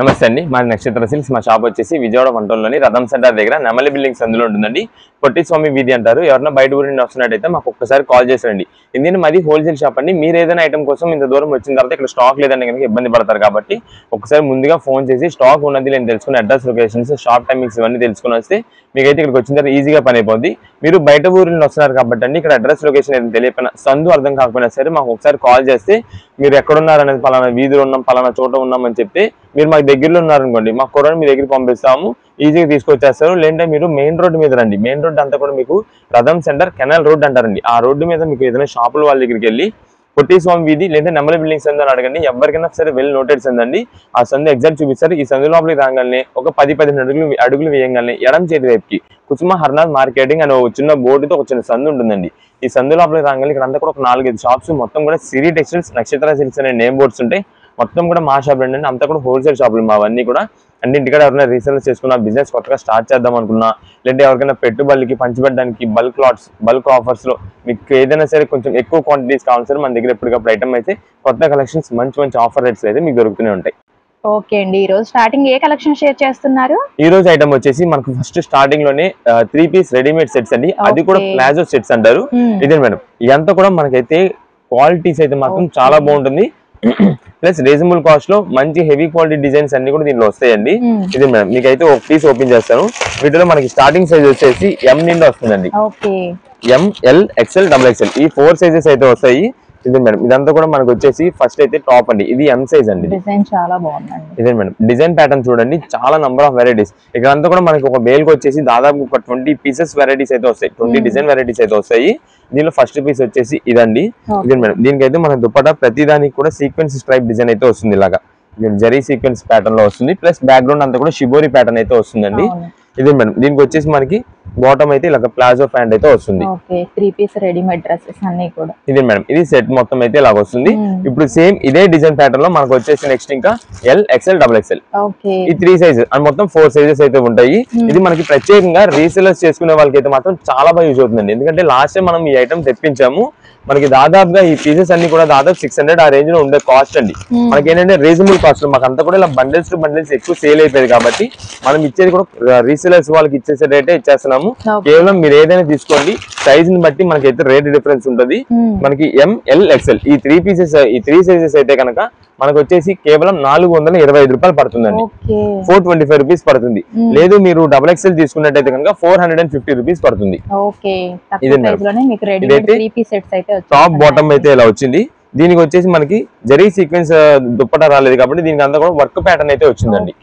నమస్తే అండి. మా నక్షత్ర సిల్క్స్ మా షాప్ వచ్చేసి విజయవాడ వంటంలోని రథం సెంటర్ దగ్గర నెమలి బిల్డింగ్స్ అందులో ఉంటుందండి. పొట్టి స్వామి వీధి అంటారు. ఎవరైనా బయట ఊరి నుండి వస్తున్నట్టయితే మాకు ఒక్కసారి కాల్ చేసేయండి. ఇందులో మాది హోల్సేల్ షాప్ అండి. మీరు ఏదైనా ఐటమ్ కోసం ఇంత దూరం వచ్చిన తర్వాత ఇక్కడ స్టాక్ లేదంటే కనుక ఇబ్బంది పడతారు కాబట్టి ఒకసారి ముందుగా ఫోన్ చేసి స్టాక్ ఉన్నది నేను తెలుసుకుని అడ్రస్ లొకేషన్స్ షాప్ టైమింగ్స్ ఇవన్నీ తెలుసుకుని వస్తే మీకైతే ఇక్కడికి వచ్చిన తర్వాత ఈజీగా పని అయిపోద్ది. మీరు బయట ఊరి నుండి వస్తున్నారు కాబట్టి అండి ఇక్కడ అడ్రస్ లొకేషన్ ఏదైనా తెలియకపోయినా సందు అర్థం కాకపోయినా సరే మాకు ఒకసారి కాల్ చేస్తే మీరు ఎక్కడున్నారు అనేది పలానా వీధిలో ఉన్నాం పలానా చోట ఉన్నామని చెప్తే మీరు మాకు దగ్గరలో ఉన్నారనుకోండి మా కూరని మీ దగ్గరికి పంపిస్తాము, ఈజీగా తీసుకొచ్చేస్తారు. లేదంటే మీరు మెయిన్ రోడ్ మీద రండి. మెయిన్ రోడ్ అంతా కూడా మీకు రథం సెంటర్ కెనాల్ రోడ్ అంటారండి. ఆ రోడ్డు మీద మీకు ఏదైనా షాపుల వాళ్ళ దగ్గరికి వెళ్ళి పొట్టి స్వామి వీధి లేదా నెమలి బిల్డింగ్స్ అని అడగండి. ఎవరికైనా సరే వెల్ నోటెడ్ సందండి. ఆ సందు ఎగ్జాక్ట్ చూపిస్తారు. ఈ సందు లోపలికి రాగానే ఒక 10-15 అడుగులు వేయగానే ఎడం చేతి వైపుకి కుసుమ హర్నాథ్ మార్కెటింగ్ అనే ఒక చిన్న బోర్డుతో ఒక చిన్న సందు ఉంటుందండి. ఈ సందు లోపలికి రాగానే ఇక్కడ అంతా కూడా ఒక 4-5 షాప్స్ మొత్తం కూడా సిరి టెక్స్టైల్స్ నక్షత్ర సిల్క్స్ అనే నేమ్ బోర్డ్స్ ఉంటాయి. మొత్తం కూడా మా షాప్ అండి. అంతా కూడా హోల్సేల్ షాపులు మావన్నీ కూడా. అంటే ఇంటికాడ ఎవరైనా రీసెల్ చేసుకున్నా బిజినెస్ కొత్తగా స్టార్ట్ చేద్దాం అనుకున్నా లేదంటే ఎవరికైనా పెట్టుబడికి పంచిపెట్టడానికి బల్క్ లాట్స్ బల్క్ ఆఫర్స్ లో మీకు ఏదైనా సరే కొంచెం ఎక్కువ క్వాంటిటీస్ కావాలి సరే మన దగ్గర ఎప్పటికప్పుడు ఐటమ్ అయితే కొత్త కలెక్షన్స్ మంచి ఆఫర్ రేట్స్ అయితే మీకు దొరుకుతూనే ఉంటాయి. ఓకే అండి. ఈ రోజు స్టార్టింగ్ ఏ కలెక్షన్ షేర్ చేస్తున్నారు? ఈ రోజు ఐటమ్ వచ్చేసి మనకు ఫస్ట్ స్టార్టింగ్ లోనే 3 పీస్ రెడీమేడ్ సెట్స్ అండి. అది కూడా ప్లాజో సెట్స్ అంటారు. ఇదే మేడం ఇదంతా కూడా మనకైతే క్వాలిటీస్ అయితే మాత్రం చాలా బాగుంటుంది. ప్లస్ రీజనబుల్ కాస్ట్ లో మంచి హెవీ క్వాలిటీ డిజైన్స్ అన్ని కూడా దీనిలో వస్తాయండి. ఇది మేడం మీకైతే ఒక పీస్ ఓపెన్ చేస్తాను. వీటిలో మనకి స్టార్టింగ్ సైజ్ వచ్చేసి ఎం నుండి వస్తుందండి. ఎం, ఎల్, ఎక్స్ఎల్, XXL ఈ 4 సైజెస్ అయితే వస్తాయి. ఇది మేడం ఇదంతా కూడా మనకు వచ్చేసి ఫస్ట్ అయితే టాప్ అండి. ఇది ఎం సైజ్ అండి. డిజైన్ చాలా బాగుందండి. ఇదే మేడం డిజైన్ ప్యాటర్న్ చూడండి. చాలా నంబర్ ఆఫ్ వెరైటీస్ ఇక్కడంతా కూడా మనకి ఒక బేల్ కి వచ్చేసి దాదాపు ఒక 20 పీసెస్ వెరైటీస్ అయితే వస్తాయి. 20 డిజైన్ వెరైటీస్ అయితే వస్తాయి. దీనిలో ఫస్ట్ పీస్ వచ్చేసి ఇదండి. ఇదే మేడం దీనికైతే మన దుపట్టా ప్రతి దానికి కూడా సీక్వెన్స్ స్ట్రైప్ డిజైన్ అయితే వస్తుంది. ఇలాగా జరీ సీక్వెన్స్ ప్యాటర్న్ లో వస్తుంది. ప్లస్ బ్యాక్గ్రౌండ్ అంతా కూడా షిబోరి ప్యాటర్న్ అయితే వస్తుందండి. ఇదే మేడం దీనికి వచ్చేసి మనకి బాటమ్ అయితే ఇలా ప్లాజో ప్యాంట్ అయితే వస్తుంది. 3 పీస్ రెడీమేడ్ డ్రెస్సెస్ అన్ని కూడా. ఇదే మేడం ఇది సెట్ మొత్తం అయితే ఇలా వస్తుంది. ఇప్పుడు సేమ్ ఇదే డిజైన్ ప్యాటర్న్ లో మనకు వచ్చేసి నెక్స్ట్ ఇంకా ఎల్, ఎక్స్ఎల్, XXL ఈ 3 సైజెస్ అండ్ మొత్తం 4 సైజెస్ అయితే ఉంటాయి. ఇది మనకి ప్రత్యేకంగా రీసెలర్స్ చేసుకునే వాళ్ళకి అయితే మాత్రం చాలా బాగా యూజ్ అవుతుందండి. ఎందుకంటే లాస్ట్ టైం మనం ఈ ఐటమ్ తెప్పించాము. మనకి దాదాపుగా ఈ పీసెస్ అన్ని కూడా దాదాపు 600 ఆ రేంజ్ లో ఉండే కాస్ట్ అండి. మనకి ఏంటంటే రీజనబుల్ కాస్ట్ మాకు అంతా కూడా ఇలా బండిల్స్ టు బండిల్స్ ఎక్కువ సేల్ అయిపోయింది కాబట్టి మనం ఇచ్చేది కూడా రీసెలర్స్ వాళ్ళకి ఇచ్చేసే రేటే ఇచ్చేస్తున్నాము. కేవలం మీరు ఏదైనా తీసుకోండి సైజ్ ని బట్టి మనకి అయితే రేట్ డిఫరెన్స్ ఉంటుంది. మనకి ఎం, ఎల్, XXL ఈ 3 సైజెస్ అయితే కనుక మనకు వచ్చేసి కేవలం 425 రూపాయలు పడుతుందండి. 425 రూపీస్ పడుతుంది. లేదు మీరు XXL తీసుకున్నట్టయితే కనుక 450 రూపీస్ పడుతుంది. టాప్ బాటమ్ అయితే ఇలా వచ్చింది. దీనికి వచ్చేసి మనకి జరీ సీక్వెన్స్ దుప్పటా రాలేదు కాబట్టి దీనికి అంతా కూడా వర్క్ ప్యాటర్న్ అయితే వచ్చిందండి.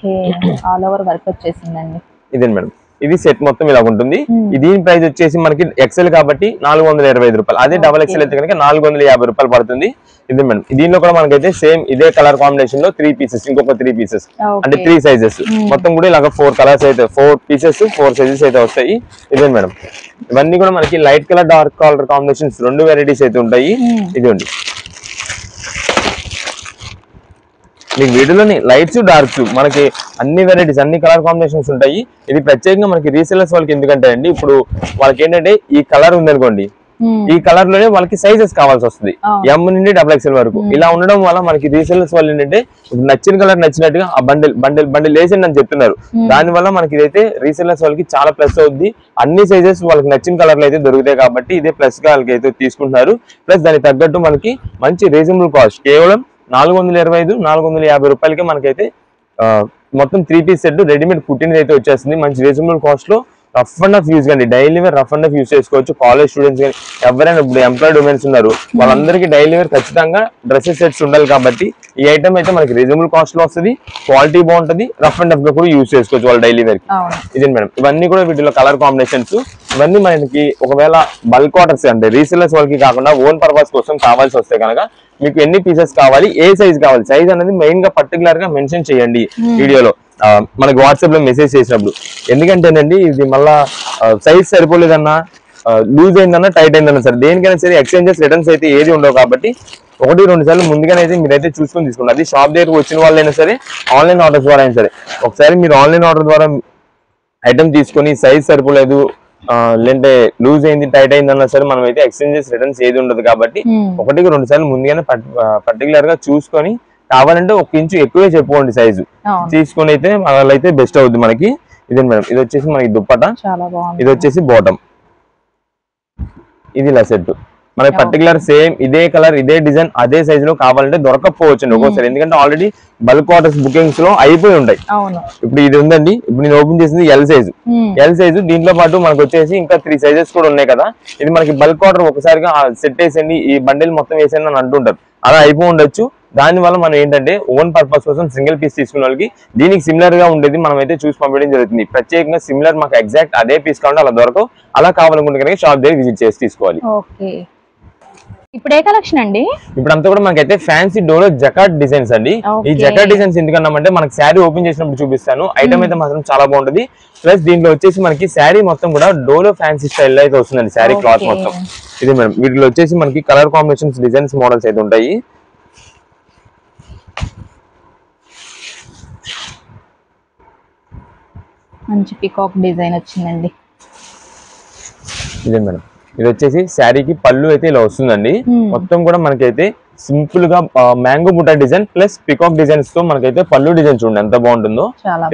ఇదే మేడం ఇది సెట్ మొత్తం ఇలా ఉంటుంది. దీని ప్రైస్ వచ్చేసి మనకి XL కాబట్టి 425 రూపాయలు. అదే XXL అయితే కనుక 450 రూపాయలు పడుతుంది. ఇది మేడం దీనిలో కూడా మనకైతే సేమ్ ఇదే కలర్ కాంబినేషన్ లో 3 పీసెస్ ఇంకొక 3 పీసెస్ అంటే 3 సైజెస్ మొత్తం కూడా ఇలాగ 4 కలర్స్ అయితే 4 పీసెస్ 4 సైజెస్ అయితే వస్తాయి. ఇదే మేడం ఇవన్నీ కూడా మనకి light colour dark colour combinations 2 varieties అయితే ఉంటాయి. ఇదండి మీకు వీడియోలోని లైట్స్ డార్క్స్ మనకి అన్ని వెరైటీస్ అన్ని కలర్ కాంబినేషన్స్ ఉంటాయి. ఇది ప్రత్యేకంగా మనకి రీసెలర్స్ వాళ్ళకి ఎందుకంటే అండి ఇప్పుడు వాళ్ళకి ఏంటంటే ఈ కలర్ ఉందనుకోండి ఈ కలర్ లోనే వాళ్ళకి సైజెస్ కావాల్సి వస్తుంది. ఎం నుండి XXL వరకు ఇలా ఉండడం వల్ల మనకి రీసెలర్స్ వాళ్ళు ఏంటంటే నచ్చిన కలర్ నచ్చినట్టుగా ఆ బండిల్ వేసండి అని చెప్తున్నారు. దాని వల్ల మనకి ఇదైతే రీసెలర్స్ వాళ్ళకి చాలా ప్లస్ అవుద్ది. అన్ని సైజెస్ వాళ్ళకి నచ్చిన కలర్లు అయితే దొరుకుతాయి కాబట్టి ఇదే ప్లస్ గా వాళ్ళకి అయితే తీసుకుంటున్నారు. ప్లస్ దానికి తగ్గట్టు మనకి మంచి రీజనబుల్ కాస్ట్ కేవలం 425-450 రూపాయలకి మనకైతే మొత్తం 3 పీస్ సెట్ రెడీమేడ్ కుట్టినది అయితే వచ్చేస్తుంది. మంచి రీజనబుల్ కాస్ట్ లో రఫ్ అండ్ ఆఫ్ యూజ్ కండి daily wear rough and off use చేసుకోవచ్చు. కాలేజ్ స్టూడెంట్స్ కానీ ఎవరైనా ఇప్పుడు ఎంప్లాయిడ్ ఉమెన్స్ ఉన్నారు వాళ్ళందరికీ డైలీ వేర్ ఖచ్చితంగా డ్రెస్సెస్ సెట్స్ ఉండాలి కాబట్టి ఈ ఐటమ్ అయితే మనకి రీజనబుల్ కాస్ట్ లో వస్తుంది. క్వాలిటీ బాగుంటుంది. రఫ్ అండ్ ఆఫ్ గా కూడా యూజ్ చేసుకోవచ్చు వాళ్ళు డైలీ వేర్ కి. ఇదే మేడం ఇవన్నీ కూడా వీటిలో కలర్ కాంబినేషన్స్ ఇవన్నీ మనకి ఒకవేళ బల్క్ ఆర్డర్స్ అంటే రీసెలర్స్ వాళ్ళకి కాకుండా ఓన్ పర్పస్ కోసం కావాల్సి వస్తే కనుక మీకు ఎన్ని పీసెస్ కావాలి ఏ సైజ్ కావాలి సైజ్ అనేది మెయిన్ గా పర్టికులర్ గా మెన్షన్ చేయండి వీడియోలో మనకి వాట్సాప్ లో మెసేజ్ చేసినప్పుడు. ఎందుకంటేనండి ఇది మళ్ళా సైజ్ సరిపోలేదన్నా లూజ్ అయిందన్నా టైట్ అయిందన్నా సరే దేనికైనా సరే ఎక్స్చేంజెస్ రిటర్న్స్ అయితే ఏది ఉండవు కాబట్టి 1-2 సార్లు ముందుగానే అయితే మీరైతే చూసుకొని తీసుకోండి. అది షాప్ దగ్గరకు వచ్చిన వాళ్ళైనా సరే ఆన్లైన్ ఆర్డర్ ద్వారా అయినా సరే ఒకసారి మీరు ఆన్లైన్ ఆర్డర్ ద్వారా ఐటమ్ తీసుకొని సైజ్ సరిపోలేదు లేదంటే లూజ్ అయింది టైట్ అయిందన్నా సరే మనం అయితే ఎక్స్చేంజెస్ రిటర్న్స్ ఏది ఉండదు కాబట్టి 1-2 సార్లు ముందుగానే పర్టికులర్ గా చూసుకొని కావాలంటే 1 ఇంచు ఎక్కువే చెప్పుకోండి సైజు తీసుకొని అయితే వాళ్ళైతే బెస్ట్ అవుద్ది మనకి. ఇదే మేడం, ఇది వచ్చేసి మనకి దుప్పట, ఇది వచ్చేసి బాటమ్, ఇది ఇలా సెట్. మనకి పర్టికులర్ సేమ్ ఇదే కలర్ ఇదే డిజైన్ అదే సైజ్ లో కావాలంటే దొరకపోవచ్చు ఒక్కోసారి, ఎందుకంటే ఆల్రెడీ బల్క్ ఆర్డర్స్ బుకింగ్స్ లో అయిపోయి ఉంటాయి. ఇప్పుడు ఇది ఉందండి, ఇప్పుడు నేను ఓపెన్ చేసింది ఎల్ సైజు, దీంట్లో పాటు మనకు వచ్చేసి ఇంకా 3 సైజెస్ కూడా ఉన్నాయి కదా. ఇది మనకి బల్క్ ఆర్డర్ ఒకసారిగా సెట్ వేసండి, ఈ బండిల్ మొత్తం వేసేయండి అని అంటుంటారు, అలా అయిపోయి ఉండొచ్చు. దాని వల్ల మనం ఏంటంటే ఓన్ పర్పస్ కోసం సింగిల్ పీస్ తీసుకున్న వాళ్ళకి దీనికి సిమిలర్ గా ఉండేది మనం అయితే చూసి పంపించడం జరుగుతుంది. ప్రత్యేకంగా సిమిలర్ మాకు ఎగ్జాక్ట్ అదే పీస్ కావాలంటే అలా దొరకవు, అలా కావాలనుకుంటే కనుక షాప్ దగ్గర విజిట్ చేసి తీసుకోవాలి. ఇప్పుడు ఏ కలెక్షన్ అండి? ఇప్పుడు అంతా కూడా మనకైతే ఫ్యాన్సీ డోలో జకాట్ డిజైన్స్ అండి. ఈ జకాట్ డిజైన్స్ ఎందుకన్నామంటే మనకి శారీ ఓపెన్ చేసినప్పుడు చూపిస్తాను, ఐటమ్ అయితే మాత్రం చాలా బాగుంటుంది. ప్లస్ దీంట్లో వచ్చేసి మనకి శారీ మొత్తం కూడా డోలో ఫ్యాన్సీ స్టైల్ అయితే వస్తుందండి, శారీ క్లాత్ మొత్తం. ఇది మేడం, వీటిలో వచ్చేసి మనకి కలర్ కాంబినేషన్స్ డిజైన్స్ మోడల్స్ అయితే ఉంటాయి. మంచి పికాక్ డిజైన్ వచ్చిందండి. ఇదే మేడం, ఇది వచ్చేసి శారీకి పళ్ళు అయితే ఇలా వస్తుందండి. మొత్తం కూడా మనకైతే సింపుల్ గా mango buta design plus peacock designs తో మనకైతే పళ్ళు డిజైన్ చూడండి ఎంత బాగుంటుందో.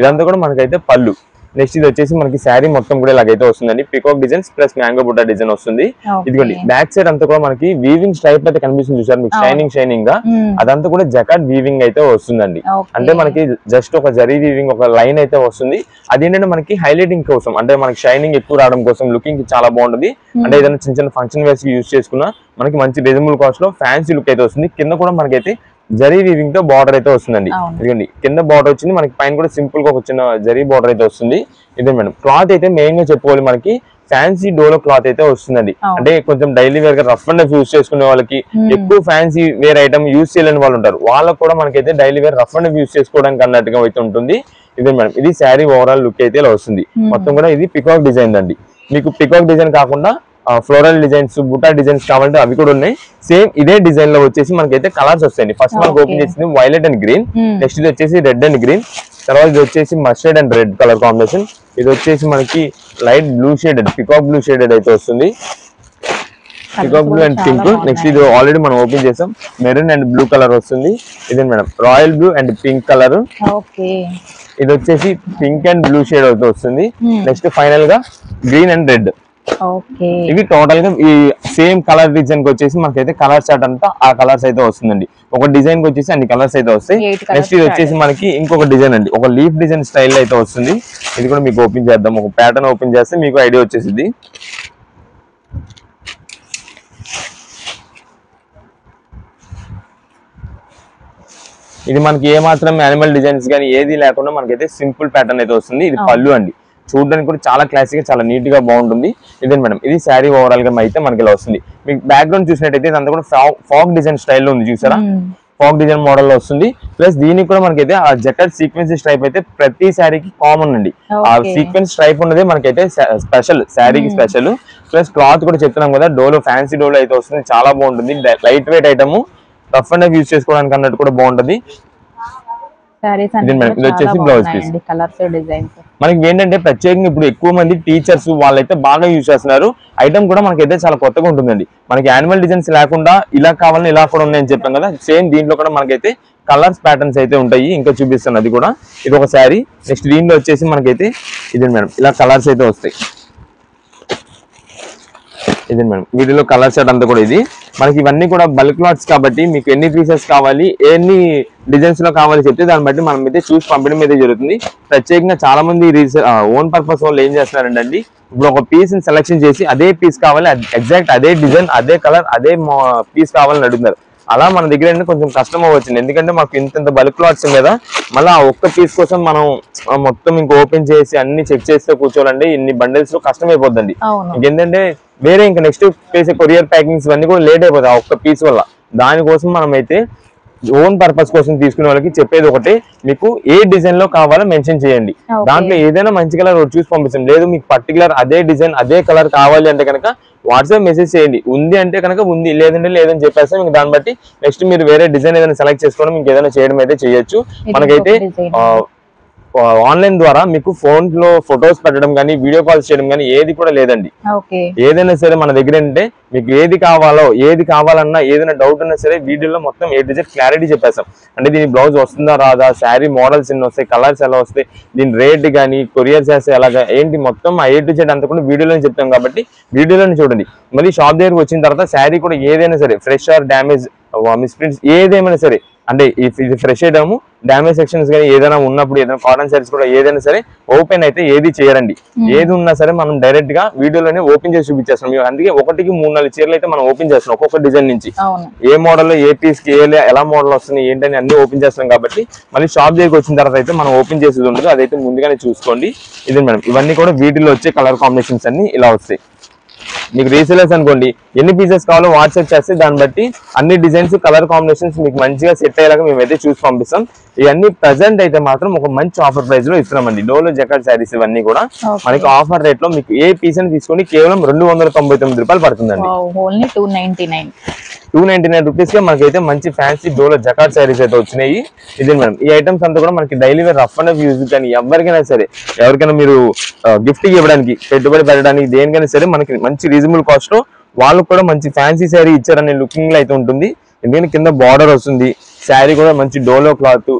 ఇదంతా కూడా మనకైతే పళ్ళు. నెక్స్ట్ ఇది వచ్చేసి మనకి శారీ మొత్తం కూడా ఇలాగైతే వస్తుందండి, peacock designs plus mango buta design వస్తుంది. ఇదిగోండి బ్యాక్ సైడ్ అంతా కూడా మనకి వీవింగ్ స్టైప్ అయితే కనిపిస్తుంది చూసారు మీకు, షైనింగ్ గా అదంతా కూడా జకాట్ వీవింగ్ అయితే వస్తుందండి. అంటే మనకి జస్ట్ ఒక జరీ వీవింగ్ ఒక లైన్ అయితే వస్తుంది. అదేంటంటే మనకి హైలైటింగ్ కోసం, అంటే మనకి షైనింగ్ ఎక్కువ రావడం కోసం, లుకింగ్ చాలా బాగుంటుంది. అంటే ఏదైనా చిన్న ఫంక్షన్ వేర్స్ యూజ్ చేసుకున్నా మనకి మంచి రీజనబుల్ కాస్ట్ లో ఫ్యాన్సీ లుక్ అయితే వస్తుంది. కింద కూడా మనకైతే జరీ వీవింగ్ తో బార్డర్ అయితే వస్తుందండి. ఇదిగోండి కింద బార్డర్ వచ్చింది, మనకి పైన కూడా సింపుల్ గా ఒక చిన్న జరీ బార్డర్ అయితే వస్తుంది. ఇదే మేడం, క్లాత్ అయితే మెయిన్ గా చెప్పుకోవాలి మనకి ఫ్యాన్సీ డోలో క్లాత్ అయితే వస్తుందండి. అంటే కొంచెం డైలీ వేర్ గా రఫ్ అండ్ యూజ్ చేసుకునే వాళ్ళకి, ఎక్కువ ఫ్యాన్సీ వేర్ ఐటమ్ యూజ్ చేయలేని వాళ్ళు ఉంటారు, వాళ్ళకు కూడా మనకైతే daily wear rough and use చేసుకోవడానికి అన్నట్టుగా అయితే ఉంటుంది. ఇదే మేడం, ఇది శారీ ఓవరాల్ లుక్ అయితే ఇలా వస్తుంది. మొత్తం కూడా ఇది పికాక్ డిజైన్ అండి. మీకు పికాక్ డిజైన్ కాకుండా ఫ్లోరల్ డిజైన్స్ బుటా డిజైన్స్ కావాలంటే అవి కూడా ఉన్నాయి. సేమ్ ఇదే డిజైన్ లో వచ్చేసి మనకైతే కలర్స్ వస్తాయండి. ఫస్ట్ మనకు ఓపెన్ చేసింది వైలెట్ అండ్ గ్రీన్, నెక్స్ట్ ఇది వచ్చేసి రెడ్ అండ్ గ్రీన్, తర్వాత ఇది వచ్చేసి mustard and red colour combination, ఇది వచ్చేసి మనకి light blue shaded peacock blue shaded అయితే వస్తుంది, peacock blue and pink. Next ఇది ఆల్రెడీ మనం ఓపెన్ చేసాం, మెరూన్ అండ్ బ్లూ కలర్ వస్తుంది. ఇదే madam royal blue and pink colour, ఇది వచ్చేసి పింక్ అండ్ బ్లూ షేడ్ అయితే వస్తుంది. నెక్స్ట్ ఫైనల్ గా గ్రీన్ అండ్ రెడ్. ఇవి టోటల్ గా ఈ సేమ్ కలర్ డిజైన్ కి వచ్చేసి మనకైతే కలర్ చార్ట్ అంతా ఆ కలర్స్ అయితే వస్తుందండి. ఒక డిజైన్ కి వచ్చేసి అన్ని కలర్స్ అయితే వస్తాయి. నెక్స్ట్ ఇది వచ్చేసి మనకి ఇంకొక డిజైన్ అండి, ఒక లీఫ్ డిజైన్ స్టైల్ అయితే వస్తుంది. ఇది కూడా మీకు ఓపెన్ చేద్దాం, ఒక ప్యాటర్న్ ఓపెన్ చేస్తే మీకు ఐడియా వచ్చేసింది. ఇది మనకి ఏ మాత్రం యానిమల్ డిజైన్స్ కానీ ఏది లేకుండా మనకైతే సింపుల్ ప్యాటర్న్ అయితే వస్తుంది. ఇది పళ్ళు అండి, చూడడానికి కూడా చాలా క్లాసిక్ గా చాలా నీట్ గా బాగుంటుంది. ఇదే మేడం, ఇది శారీ ఓవరాల్ గా అయితే మనకి ఇలా వస్తుంది. మీకు బ్యాక్గ్రౌండ్ చూసినట్టయితే ఇదంతా కూడా ఫాగ్ డిజైన్ స్టైల్లో ఉంది చూసారా, ఫాగ్ డిజైన్ మోడల్ లో వస్తుంది. ప్లస్ దీనికి కూడా మనకైతే ఆ జకాట్ సీక్వెన్స్ స్ట్రైప్ అయితే ప్రతి శారీకి కామన్ అండి. ఆ సీక్వెన్స్ స్ట్రైప్ ఉన్నదే మనకైతే స్పెషల్, శారీకి స్పెషల్. ప్లస్ క్లాత్ కూడా చెప్తున్నాం కదా, డోలో ఫ్యాన్సీ డోలో అయితే వస్తుంది, చాలా బాగుంటుంది. Light weight item, rough and use చేసుకోవడానికి అన్నట్టు కూడా బాగుంటుంది. ఇది వచ్చేసి బ్లౌజ్ పీస్. మనకి ఏంటంటే ప్రత్యేకంగా ఇప్పుడు ఎక్కువ మంది టీచర్స్ వాళ్ళైతే బాగా యూజ్ చేస్తున్నారు. ఐటమ్ కూడా మనకైతే చాలా కొత్తగా ఉంటుందండి. మనకి యానిమల్ డిజైన్స్ లేకుండా ఇలా కావాలని ఇలా కూడా ఉన్నాయని చెప్పాం కదా, సేమ్ దీంట్లో కూడా మనకైతే కలర్స్ ప్యాటర్న్స్ అయితే ఉంటాయి. ఇంకా చూపిస్తాను అది కూడా. ఇది ఒక శారీ. నెక్స్ట్ దీంట్లో వచ్చేసి మనకైతే ఇది మేడం ఇలా కలర్స్ అయితే వస్తాయి. ఇది మేడం, వీటిలో కలర్ సెట్ అంతా కూడా ఇది మనకి. ఇవన్నీ కూడా బల్క్ లాట్స్ కాబట్టి మీకు ఎన్ని పీసెస్ కావాలి, ఎన్ని డిజైన్స్ లో కావాలి చెప్తే దాన్ని బట్టి మనం అయితే చూసి పంపడం అయితే జరుగుతుంది. ప్రత్యేకంగా చాలా మంది ఓన్ పర్పస్ వాళ్ళు ఏం చేస్తున్నారంటే, ఇప్పుడు ఒక పీస్ ని సెలెక్షన్ చేసి అదే పీస్ కావాలి, ఎగ్జాక్ట్ అదే డిజైన్ అదే కలర్ అదే పీస్ కావాలని అడుగుతున్నారు. అలా మన దగ్గర కొంచెం కష్టం అవ్వచ్చింది, ఎందుకంటే మాకు ఇంత బల్క్ లాట్స్ కదా, మళ్ళీ ఆ ఒక్క పీస్ కోసం మనం మొత్తం ఇంక ఓపెన్ చేసి అన్ని చెక్ చేస్తే కూర్చోవాలండి, ఇన్ని బండిల్స్ లో కష్టం అయిపోద్దండి. ఇంకేంటంటే వేరే ఇంకా నెక్స్ట్ చేసే కొరియర్ ప్యాకింగ్స్ ఇవన్నీ కూడా లేట్ అయిపోతాయి ఆ ఒక్క పీస్ వల్ల. దానికోసం మనం అయితే ఓన్ పర్పస్ కోసం తీసుకునే వాళ్ళకి చెప్పేది ఒకటి, మీకు ఏ డిజైన్ లో కావాలో మెన్షన్ చేయండి. దాంట్లో ఏదైనా మంచి కలర్ చూసి పంపిస్తాం. లేదు మీకు పర్టికులర్ అదే డిజైన్ అదే కలర్ కావాలి అంటే కనుక వాట్సాప్ మెసేజ్ చేయండి. ఉంది అంటే కనుక ఉంది, లేదంటే లేదని చెప్పేస్తే మీకు దాన్ని బట్టి నెక్స్ట్ మీరు వేరే డిజైన్ ఏదైనా సెలెక్ట్ చేసుకోవడం, మీకు ఏదైనా చేయడం అయితే చేయొచ్చు. మనకైతే ఆన్లైన్ ద్వారా మీకు ఫోన్ లో ఫొటోస్ పెట్టడం కానీ వీడియో కాల్స్ చేయడం కానీ ఏది కూడా లేదండి. ఏదైనా సరే మన దగ్గర ఏంటంటే మీకు ఏది కావాలన్నా ఏదైనా డౌట్ ఉన్నా సరే వీడియోలో మొత్తం A to Z క్లారిటీ చెప్పేస్తాం. అంటే దీని బ్లౌజ్ వస్తుందా రాదా, శారీ మోడల్స్ ఎన్ని వస్తాయి, కలర్స్ ఎలా వస్తాయి, దీని రేట్ కానీ కొరియర్ చేస్తే ఎలాగా ఏంటి మొత్తం A to Z అంతా కూడా వీడియోలో చెప్తాం కాబట్టి వీడియోలోనే చూడండి. మళ్ళీ షాప్ దగ్గరకు వచ్చిన తర్వాత శారీ కూడా ఏదైనా సరే ఫ్రెష్ ఆర్ డ్యామేజ్ మిస్ప్రింట్స్ ఏదేమైనా సరే, అంటే ఇది ఫ్రెష్ ఐటమ్ డ్యామేజ్ సెక్షన్స్ కానీ ఏదైనా ఉన్నప్పుడు ఏదైనా కాటన్ సారీస్ కూడా ఏదైనా సరే ఓపెన్ అయితే ఏది చేయరండి. ఏది ఉన్నా సరే మనం డైరెక్ట్ గా వీడియోలోనే ఓపెన్ చేసి చూపించేస్తాం. అందుకే 1-3-4 చీరలు అయితే మనం ఓపెన్ చేస్తాం. ఒక్కొక్క డిజైన్ నుంచి ఏ మోడల్ ఏ పీస్ కి ఎలా మోడల్ వస్తుంది ఏంటని అన్ని ఓపెన్ చేస్తాం. కాబట్టి మళ్ళీ షాప్ దగ్గరికి వచ్చిన తర్వాత అయితే మనం ఓపెన్ చేసేది ఉండదు, అదైతే ముందుగానే చూసుకోండి. ఇది మేడం, ఇవన్నీ కూడా వీటిలో వచ్చే కలర్ కాంబినేషన్స్ అన్ని ఇలా వస్తాయి. మీకు రీసేలర్స్ అనుకోండి ఎన్ని పీసెస్ కావాలో వాట్సాప్ చేస్తే దాన్ని బట్టి అన్ని డిజైన్స్ కలర్ కాంబినేషన్స్ మీకు మంచిగా సెట్ అయ్యేలాగా మేమైతే చూసి పంపిస్తాం. ఇవన్నీ ప్రెసెంట్ అయితే మాత్రం ఒక మంచి ఆఫర్ ప్రైస్ లో ఇస్తున్నామండి. డోలో జకార్డ్ శారీస్ ఇవన్నీ కూడా మనకి ఆఫర్ రేట్ లో మీకు ఏ పీస్ అని తీసుకోండి కేవలం 299 రూపాయలు పడుతుందండి. 299 రూపీస్ గా మనకైతే మంచి ఫ్యాన్సీ డోలో జకార్డ్ శారీస్ అయితే వచ్చినాయి. ఇది మేడం, ఈ ఐటమ్స్ అంతా కూడా మనకి daily wear rough and use కానీ ఎవరికైనా సరే, ఎవరికైనా మీరు గిఫ్ట్ ఇవ్వడానికి పెట్టుబడి పెట్టడానికి దేనికైనా సరే మనకి మంచి రీజనబుల్ కాస్ట్ లో వాళ్ళకు కూడా మంచి ఫ్యాన్సీ శారీ ఇచ్చారనే లుకింగ్ లో అయితే ఉంటుంది. ఎందుకంటే కింద బార్డర్ వస్తుంది, శారీ కూడా మంచి Dolo cloth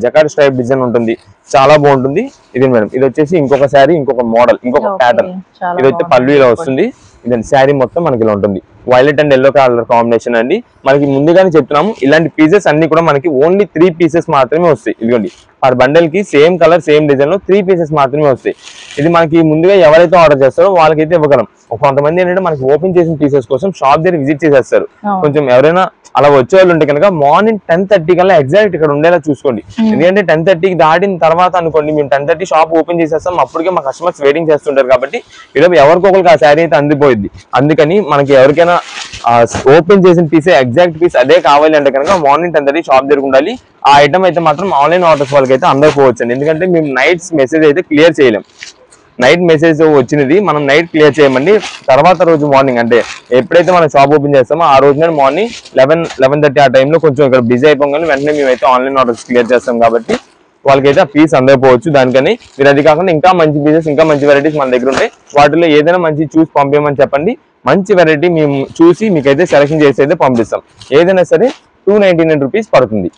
jacquard stripe design ఉంటుంది, చాలా బాగుంటుంది. ఇది మేడం, ఇది వచ్చేసి ఇంకొక శారీ, ఇంకొక మోడల్, ఇంకొక ప్యాటర్న్. ఇదైతే పళ్ళు ఇలా వస్తుంది. ఇదండి శారీ మొత్తం మనకి ఇలా ఉంటుంది. Violet and yellow colour combination అండి. మనకి ముందుగానే చెప్తున్నాము ఇలాంటి పీసెస్ అన్ని కూడా మనకి ఓన్లీ 3 పీసెస్ మాత్రమే వస్తాయి. ఇదిగోండి పర్ బండల్ కి సేమ్ కలర్ సేమ్ డిజైన్ లో 3 పీసెస్ మాత్రమే వస్తాయి. ఇది మనకి ముందుగా ఎవరైతే ఆర్డర్ చేస్తారో వాళ్ళకైతే ఇవ్వగలం. కొంతమంది ఏంటంటే మనకి ఓపెన్ చేసిన పీసెస్ కోసం షాప్ దగ్గర విజిట్ చేసేస్తారు. కొంచెం ఎవరైనా అలా వచ్చే వాళ్ళు ఉంటే కనుక మార్నింగ్ 10:30 కల్లా ఎగ్జాక్ట్ ఇక్కడ ఉండేలా చూసుకోండి. ఎందుకంటే 10:30కి దాటిన తర్వాత అనుకోండి మేము 10:30 షాప్ ఓపెన్ చేసేస్తాం, అప్పటికే మా కస్టమర్స్ వెయిటింగ్ చేస్తుంటారు. కాబట్టి ఈరోజు ఎవరికొకరికి ఆ శారీ అయితే అందిపోయింది. అందుకని మనకి ఎవరికైనా ఓపెన్ చేసిన పీసే ఎగ్జాక్ట్ పీస్ అదే కావాలి అంటే కనుక మార్నింగ్ 10:30 షాప్ దగ్గర ఉండాలి. ఆ ఐటమ్ అయితే మాత్రం ఆన్లైన్ ఆర్డర్స్ వాళ్ళకి అయితే అందకపోవచ్చండి. ఎందుకంటే మేము నైట్స్ మెసేజ్ అయితే క్లియర్ చేయలేం. నైట్ మెసేజ్ వచ్చినది మనం నైట్ క్లియర్ చేయమండి. తర్వాత రోజు మార్నింగ్ అంటే ఎప్పుడైతే మనం షాప్ ఓపెన్ చేస్తామో ఆ రోజున మార్నింగ్ 11-11:30 ఆ టైంలో కొంచెం ఇక్కడ బిజీ అయిపోగానే వెంటనే మేమైతే ఆన్లైన్ ఆర్డర్స్ క్లియర్ చేస్తాం. కాబట్టి వాళ్ళకైతే ఆ పీస్ అందకపోవచ్చు. దానికని మీరు అది కాకుండా ఇంకా మంచి పీసెస్ ఇంకా మంచి వెరైటీస్ మన దగ్గర ఉంటాయి. వాటిలో ఏదైనా మంచి చూసి పంపించమని చెప్పండి. మంచి వెరైటీ మేము చూసి మీకైతే సెలెక్షన్ చేసి అయితే పంపిస్తాం. ఏదైనా సరే 299 రూపీస్ పడుతుంది.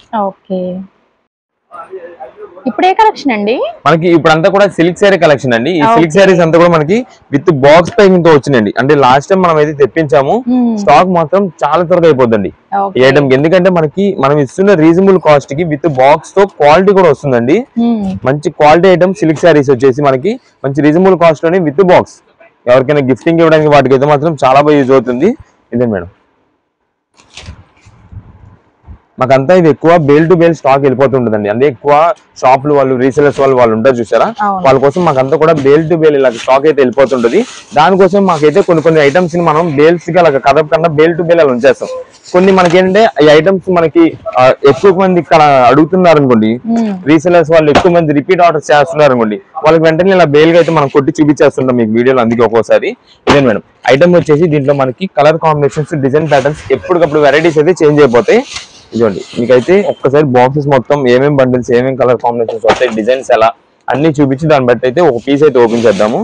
ఇప్పుడు ఏ కలెక్షన్ అండి? మనకి ఇప్పుడంతా కూడా సిల్క్ శారీ కలెక్షన్ అండి. ఈ సిల్క్ శారీస్ అంతా కూడా మనకి విత్ బాక్స్ ప్యాకింగ్ తో వచ్చినండి. అంటే లాస్ట్ టైం మనం అయితే తెప్పించాము, స్టాక్ మాత్రం చాలా త్వరగా అయిపోద్దండి ఈ ఐటమ్. ఎందుకంటే మనం ఇస్తున్న రీజనబుల్ కాస్ట్ కి విత్ బాక్స్ తో క్వాలిటీ కూడా వస్తుందండి. మంచి క్వాలిటీ ఐటమ్ సిల్క్ శారీస్ వచ్చేసి మనకి మంచి రీజనబుల్ కాస్ట్ లోనే విత్ బాక్స్. ఎవరికైనా గిఫ్టింగ్ ఇవ్వడానికి వాటికి అయితే మాత్రం చాలా బాగా యూజ్ అవుతుంది. ఇదే మేడం, మాకంతా ఇది ఎక్కువ బేల్ టు బేల్ స్టాక్ వెళ్ళిపోతుంటుందండి. అంటే ఎక్కువ షాపులు వాళ్ళు రీసేలర్స్ వాళ్ళు ఉంటారు చూసారా, వాళ్ళ కోసం మాకంతా కూడా బేల్ టు బేల్ ఇలా స్టాక్ అయితే వెళ్ళిపోతుంటది. దానికోసం మాకైతే కొన్ని ఐటమ్స్ ని మనం బేల్స్ గా అలా కదపకుండా బేల్ టు బేల్ అలా ఉంచేస్తాం. కొన్ని మనకి ఏంటంటే ఈ ఐటమ్స్ మనకి ఎక్కువ మంది ఇక్కడ అడుగుతున్నారు అనుకోండి, రీసేలర్స్ వాళ్ళు ఎక్కువ మంది రిపీట్ ఆర్డర్స్ చేస్తున్నారు అనుకోండి, వాళ్ళకి వెంటనే ఇలా బేల్ గా అయితే మనం కొట్టి చూపించేస్తుంటాం మీకు వీడియోలో. అందుకే ఒక్కోసారి ఇదే మేడం ఐటమ్ వచ్చేసి దీంట్లో మనకి కలర్ కాంబినేషన్స్ డిజైన్ ప్యాటర్న్స్ ఎప్పటికప్పుడు వెరైటీస్ అయితే చేంజ్ అయిపోతాయి. ఇదిగోండి మీకైతే ఒక్కసారి బాక్సెస్ మొత్తం ఏమేమి బండిల్స్ ఏమేమి కలర్ కాంబినేషన్స్ వస్తాయి, డిజైన్స్ ఎలా అన్ని చూపించి దాన్ని బట్టి అయితే ఒక పీస్ అయితే ఓపెన్ చేద్దాము.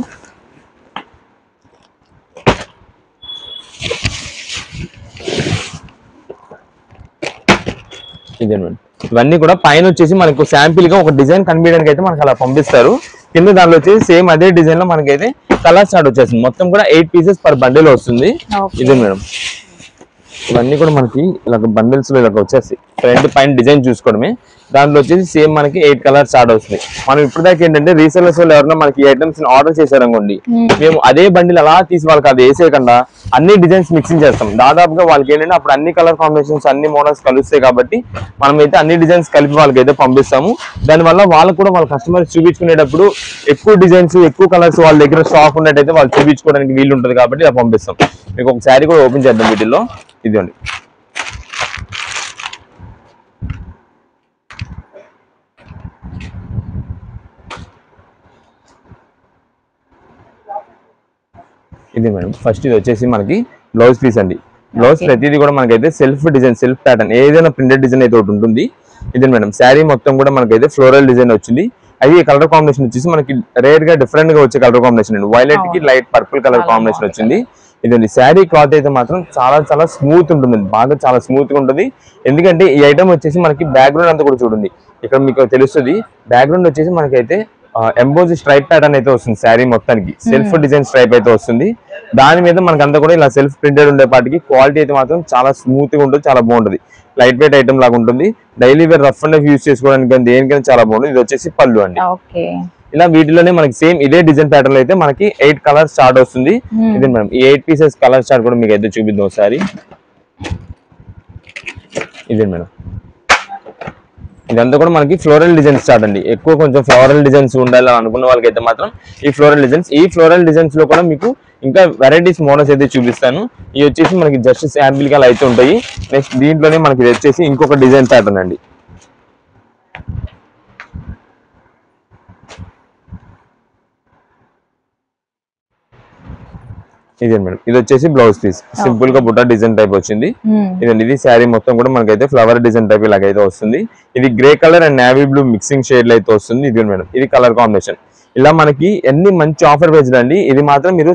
ఇదేనండి, ఇవన్నీ కూడా పైన వచ్చేసి మనకు శాంపిల్ గా ఒక డిజైన్ కనిపించడానికి అయితే మనకు అలా పంపిస్తారు. కింద దానిలో వచ్చేసి సేమ్ అదే డిజైన్ లో మనకైతే కలర్ స్టార్ట్ వచ్చేసింది. మొత్తం కూడా 8 పీసెస్ పర్ బండిల్ వస్తుంది. ఇదే మేడం, ఇవన్నీ కూడా మనకి ఇలా బండిల్స్ లో ఇలా వచ్చేసి ఫ్రంట్ పైన డిజైన్ చూసుకోవడమే. దాంట్లో వచ్చేసి సేమ్ మనకి 8 కలర్స్ స్టార్ట్ అవుతుంది. మనం ఇప్పటిదాకా ఏంటంటే రీసెలర్స్ వాళ్ళు ఎవరైనా మనకి ఐటమ్స్ ఆర్డర్ చేశారనుకోండి, మేము అదే బండిల్ అలా తీసి వాళ్ళకి అది వేసేయకుండా అన్ని డిజైన్స్ మిక్సింగ్ చేస్తాం. దాదాపుగా వాళ్ళకి ఏంటంటే అప్పుడు అన్ని కలర్ కాంబినేషన్స్ అన్ని మోడల్స్ కలుస్తాయి. కాబట్టి మనమైతే అన్ని డిజైన్స్ కలిపి వాళ్ళకి అయితే పంపిస్తాము. దానివల్ల వాళ్ళకు కూడా వాళ్ళ కస్టమర్స్ చూపించుకునేటప్పుడు ఎక్కువ డిజైన్స్ ఎక్కువ కలర్స్ వాళ్ళ దగ్గర స్టాక్ ఉన్నట్టయితే వాళ్ళు చూపించుకోవడానికి వీలు ఉంటుంది. కాబట్టి ఇలా పంపిస్తాం. మీకు ఒక శారీ కూడా ఓపెన్ చేద్దాం వీటిల్లో. ఇదండి, ఇది మేడం ఫస్ట్ ఇది వచ్చేసి మనకి బ్లౌజ్ పీస్ అండి. బ్లౌజ్ ప్రతిదీ కూడా మనకైతే సెల్ఫ్ డిజైన్ సెల్ఫ్ ప్యాటర్న్ ఏదైనా ప్రింటెడ్ డిజైన్ అయితే ఒకటి ఉంటుంది. ఇది మేడం శారీ మొత్తం కూడా మనకైతే ఫ్లోరల్ డిజైన్ వచ్చింది. అది కలర్ కాంబినేషన్ వచ్చేసి మనకి రేర్ గా డిఫరెంట్ గా వచ్చే కలర్ కాంబినేషన్ అండి. వైలెట్ కి లైట్ పర్పుల్ కలర్ కాంబినేషన్ వచ్చింది. ఇదండి శారీ క్లాత్ అయితే మాత్రం చాలా స్మూత్ ఉంటుందండి, బాగా చాలా స్మూత్ గా ఉంటుంది. ఎందుకంటే ఈ ఐటమ్ వచ్చేసి మనకి బ్యాక్గ్రౌండ్ అంతా కూడా చూడండి, ఇక్కడ మీకు తెలుస్తుంది. బ్యాక్గ్రౌండ్ వచ్చేసి మనకైతే ఎంబోజ్ స్ట్రైప్ ప్యాటర్న్ అయితే వస్తుంది. శారీ మొత్తానికి సెల్ఫ్ డిజైన్ స్ట్రైప్ అయితే వస్తుంది. దాని మీద మనకంతా కూడా ఇలా సెల్ఫ్ ప్రింటెడ్ ఉండేపాటికి క్వాలిటీ అయితే మాత్రం చాలా స్మూత్ గా ఉంటుంది, చాలా బాగుంటుంది. లైట్ వెయిట్ ఐటమ్ లాగా ఉంటుంది. Daily wear rough and use చేసుకోవడానికి దేనికైనా చాలా బాగుంటుంది. ఇది వచ్చేసి పళ్ళు అండి. ఇలా వీటిలోనే మనకి సేమ్ ఇదే డిజైన్ ప్యాటర్న్ అయితే మనకి 8 కలర్స్ స్టార్ట్ వస్తుంది. ఇది మేడం ఈ 8 పీసెస్ కలర్ స్టార్ట్ కూడా మీకు అయితే చూపిద్దాం ఒకసారి. ఇదే మేడం, ఇదంతా కూడా మనకి ఫ్లోరల్ డిజైన్స్ స్టార్ట్ అండి. ఎక్కువ కొంచెం ఫ్లోరల్ డిజైన్స్ ఉండాలని అనుకున్న వాళ్ళకైతే మాత్రం ఈ ఫ్లోరల్ డిజైన్స్ లో కూడా మీకు ఇంకా వెరైటీస్ మోడల్స్ అయితే చూపిస్తాను. ఇవి వచ్చేసి మనకి జస్ట్ శాంపిల్ గా అయితే ఉంటాయి. నెక్స్ట్ దీంట్లోనే మనకి ఇది వచ్చేసి ఇంకొక డిజైన్ ప్యాటర్న్ అండి. ఇదే మేడం, ఇది వచ్చేసి బ్లౌజ్ పీస్ సింపుల్ గా బుట్ట డిజైన్ టైప్ వచ్చింది. ఇదండి, ఇది శారీ మొత్తం కూడా మనకైతే ఫ్లవర్ డిజైన్ టైప్ ఇలాగైతే వస్తుంది. ఇది grey colour and navy blue mixing shade లో అయితే వస్తుంది. ఇది మేడం, ఇది కలర్ కాంబినేషన్. ఇలా మనకి ఎన్ని మంచి ఆఫర్ ప్రైస్ అండి. ఇది మాత్రం మీరు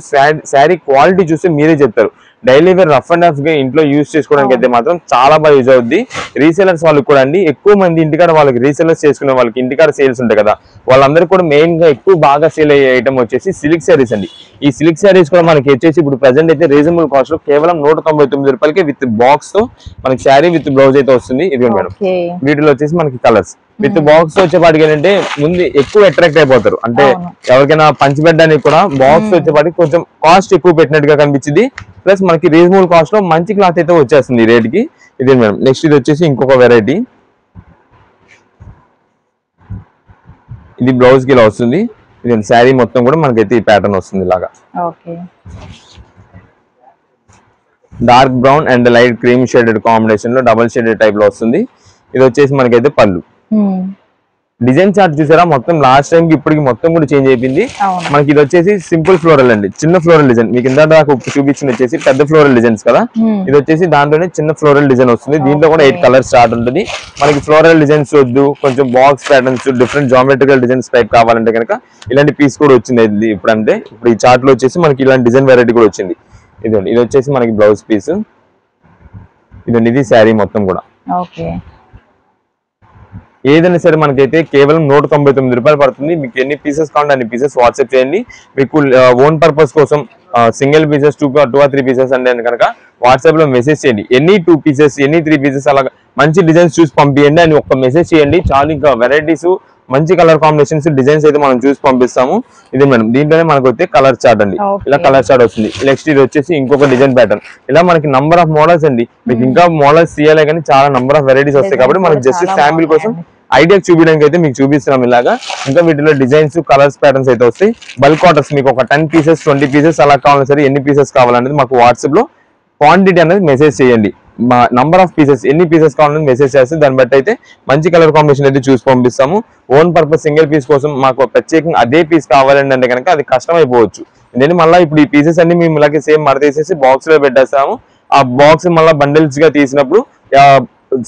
శారీ క్వాలిటీ చూస్తే మీరే చెప్తారు. Daily wear rough and rough గా ఇంట్లో యూజ్ చేసుకోవడానికి అయితే మాత్రం చాలా బాగా యూజ్ అవుద్ది. రీసెలర్స్ వాళ్ళకి కూడా అండి, ఎక్కువ మంది ఇంటికాడ వాళ్ళకి రీసెలర్స్ చేసుకునే వాళ్ళకి ఇంటికాడ సేల్స్ ఉంటాయి కదా, వాళ్ళందరూ కూడా మెయిన్ గా ఎక్కువ బాగా సేల్ అయ్యే ఐటమ్ వచ్చేసి సిల్క్ శారీస్ అండి. ఈ సిల్క్ శారీస్ కూడా మనకి వచ్చేసి ఇప్పుడు ప్రెసెంట్ అయితే రీజనబుల్ కాస్ట్ లో కేవలం 199 రూపాయలకి విత్ బాక్స్ తో మనకి శారీ విత్ బ్లౌజ్ అయితే వస్తుంది. ఇది మేడం, వీటిలో వచ్చేసి మనకి కలర్స్ విత్ బాక్స్ వచ్చేపాటికి ఏంటంటే ముందు ఎక్కువ అట్రాక్ట్ అయిపోతారు. అంటే ఎవరికైనా పంచిపెట్టడానికి కూడా బాక్స్ వచ్చేపాటికి కొంచెం కాస్ట్ ఎక్కువ పెట్టినట్టుగా కనిపించింది. ప్లస్ మనకి రీజనబుల్ కాస్ట్ లో మంచి క్లాత్ అయితే వచ్చేస్తుంది ఈ రేట్ కి. ఇదే మేడం, నెక్స్ట్ ఇది వచ్చేసి ఇంకొక వెరైటీ. ఇది బ్లౌజ్ కి ఇలా వస్తుంది. ఇది శారీ మొత్తం కూడా మనకైతే ఈ ప్యాటర్న్ వస్తుంది ఇలాగా. Dark brown and light cream shaded combination లో డబుల్ షేడెడ్ టైప్ లో వస్తుంది. ఇది వచ్చేసి మనకైతే పళ్ళు. డిజైన్ చార్ట్ చూసారా, మొత్తం లాస్ట్ టైం కి ఇప్పటికి మొత్తం కూడా చేంజ్ అయిపోయింది. మనకి ఇది వచ్చేసి సింపుల్ ఫ్లోరల్ అండి, చిన్న ఫ్లోరల్ డిజైన్. మీకు ఇంత దాకా చూపించింది వచ్చేసి పెద్ద ఫ్లోరల్ డిజైన్స్ కదా, ఇది వచ్చేసి దాంట్లోనే చిన్న ఫ్లోరల్ డిజైన్ వస్తుంది. దీంట్లో కూడా 8 కలర్స్ స్టార్ట్ ఉంటుంది. మనకి ఫ్లోరల్ డిజైన్స్ వద్దు, కొంచెం box patterns different geometrical designs type కావాలంటే కనుక ఇలాంటి పీస్ కూడా వచ్చింది. ఇప్పుడు అంటే ఇప్పుడు ఈ చార్ట్ లో వచ్చేసి మనకి ఇలాంటి డిజైన్ వెరైటీ కూడా వచ్చింది. ఇదండి, ఇది వచ్చేసి మనకి బ్లౌజ్ పీస్. ఇదండి, ఇది శారీ మొత్తం కూడా. ఏదైనా సరే మనకైతే కేవలం 199 రూపాయలు పడుతుంది. మీకు ఎన్ని పీసెస్ కావాలంటే అన్ని పీసెస్ వాట్సాప్ చేయండి. మీకు ఓన్ పర్పస్ కోసం సింగిల్ పీసెస్ 2 or 3 పీసెస్ అంటే కనుక వాట్సాప్ లో మెసేజ్ చేయండి. ఎన్ని 2 పీసెస్ ఎన్ని 3 పీసెస్ అలా మంచి డిజైన్స్ చూసి పంపించండి అని ఒక మెసేజ్ చేయండి చాలు. ఇంకా వెరైటీస్ మంచి కలర్ కాంబినేషన్స్ డిజైన్స్ అయితే మనం చూసి పంపిస్తాము. ఇది మేడం, దీంట్లోనే మనకు వచ్చే కలర్ చార్ట్ అండి. ఇలా కలర్ చార్ట్ వస్తుంది. నెక్స్ట్ ఇది వచ్చేసి ఇంకొక డిజైన్ ప్యాటర్న్. ఇలా మనకి నంబర్ ఆఫ్ మోడల్స్ అండి. మీకు ఇంకా మోడల్స్ తీయాలి కానీ చాలా నంబర్ ఆఫ్ వెరైటీస్ వస్తాయి కాబట్టి మనకి జస్ట్ శాంపిల్ కోసం ఐడియా చూపించడానికి అయితే మీకు చూపిస్తున్నాం ఇలాగా. ఇంకా వీటిలో డిజైన్స్ కలర్స్ ప్యాటర్న్స్ అయితే వస్తాయి. బల్క్ ఆర్డర్స్ మీకు ఒక 10 పీసెస్ 20 పీసెస్ అలా కావాలని సరే ఎన్ని పీసెస్ కావాలనేది మాకు వాట్సాప్ లో క్వాంటిటీ అనేది మెసేజ్ చేయండి. మా నంబర్ ఆఫ్ పీసెస్ ఎన్ని పీసెస్ కావాలని మెసేజ్ చేస్తే దాన్ని బట్టి అయితే మంచి కలర్ కాంబినేషన్ అయితే చూసి పంపిస్తాము. ఓన్ పర్పస్ సింగిల్ పీస్ కోసం మాకు ప్రత్యేకంగా అదే పీస్ కావాలండి అంటే కనుక అది కష్టం అయిపోవచ్చు. ఎందుకంటే మళ్ళీ ఇప్పుడు ఈ పీసెస్ అన్ని మేము ఇలాగే సేమ్ మడతేసేసి బాక్స్ లో పెట్టేస్తాము. ఆ బాక్స్ మళ్ళీ బండిల్స్ గా తీసినప్పుడు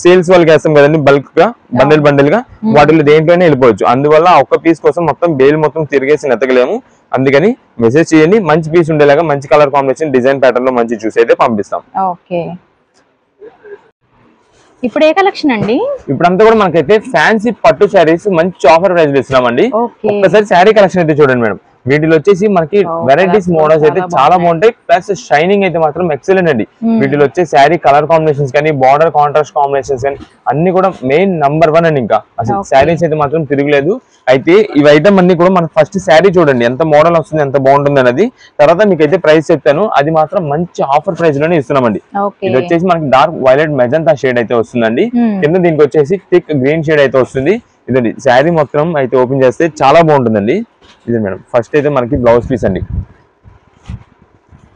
సేల్స్ వాళ్ళకి వేస్తాం కదండి, బల్క్ గా బండిల్ గా వాటిలో దేంట్లోనే వెళ్ళిపోవచ్చు. అందువల్ల ఒక్క పీస్ కోసం మొత్తం బేల్ మొత్తం తిరిగేసి నెతకలేము. అందుకని మెసేజ్ చేయండి, మంచి పీస్ ఉండేలాగా మంచి కలర్ కాంబినేషన్ డిజైన్ ప్యాటర్న్ లో మంచి చూసి అయితే పంపిస్తాం. ఇప్పుడు ఏ కలెక్షన్ అండి? ఇప్పుడంతా కూడా మనకైతే ఫ్యాన్సీ పట్టు శారీస్ మంచి ఆఫర్ ప్రైస్ ఇస్తున్నామండి. ఒక్కసారి శారీ కలెక్షన్ అయితే చూడండి మేడం. వీటిలో వచ్చేసి మనకి వెరైటీస్ మోడల్స్ అయితే చాలా బాగుంటాయి. ప్లస్ షైనింగ్ అయితే మాత్రం ఎక్సలెంట్ అండి. వీటిలో వచ్చే శారీ కలర్ కాంబినేషన్స్ కానీ బార్డర్ కాంట్రాస్ట్ కాంబినేషన్స్ కానీ అన్ని కూడా మెయిన్ నంబర్ 1 అండి. ఇంకా అసలు శారీస్ అయితే మాత్రం తిరగలేదు. అయితే ఇవి ఐటమ్ అన్ని కూడా మనకు ఫస్ట్ శారీ చూడండి ఎంత మోడల్ వస్తుంది, ఎంత బాగుంటుంది అనేది. తర్వాత మీకు అయితే ప్రైస్ చెప్తాను. అది మాత్రం మంచి ఆఫర్ ప్రైస్ లోనే ఇస్తున్నామండి. ఇది వచ్చేసి మనకి డార్క్ వైలెట్ మెజంతా షేడ్ అయితే వస్తుందండి. కింద దీనికి వచ్చేసి థిక్ గ్రీన్ షేడ్ అయితే వస్తుంది. ఇదండి శారీ మొత్తం అయితే ఓపెన్ చేస్తే చాలా బాగుంటుందండి. ఇది మేడం, ఫస్ట్ అయితే మనకి బ్లౌజ్ పీస్ అండి.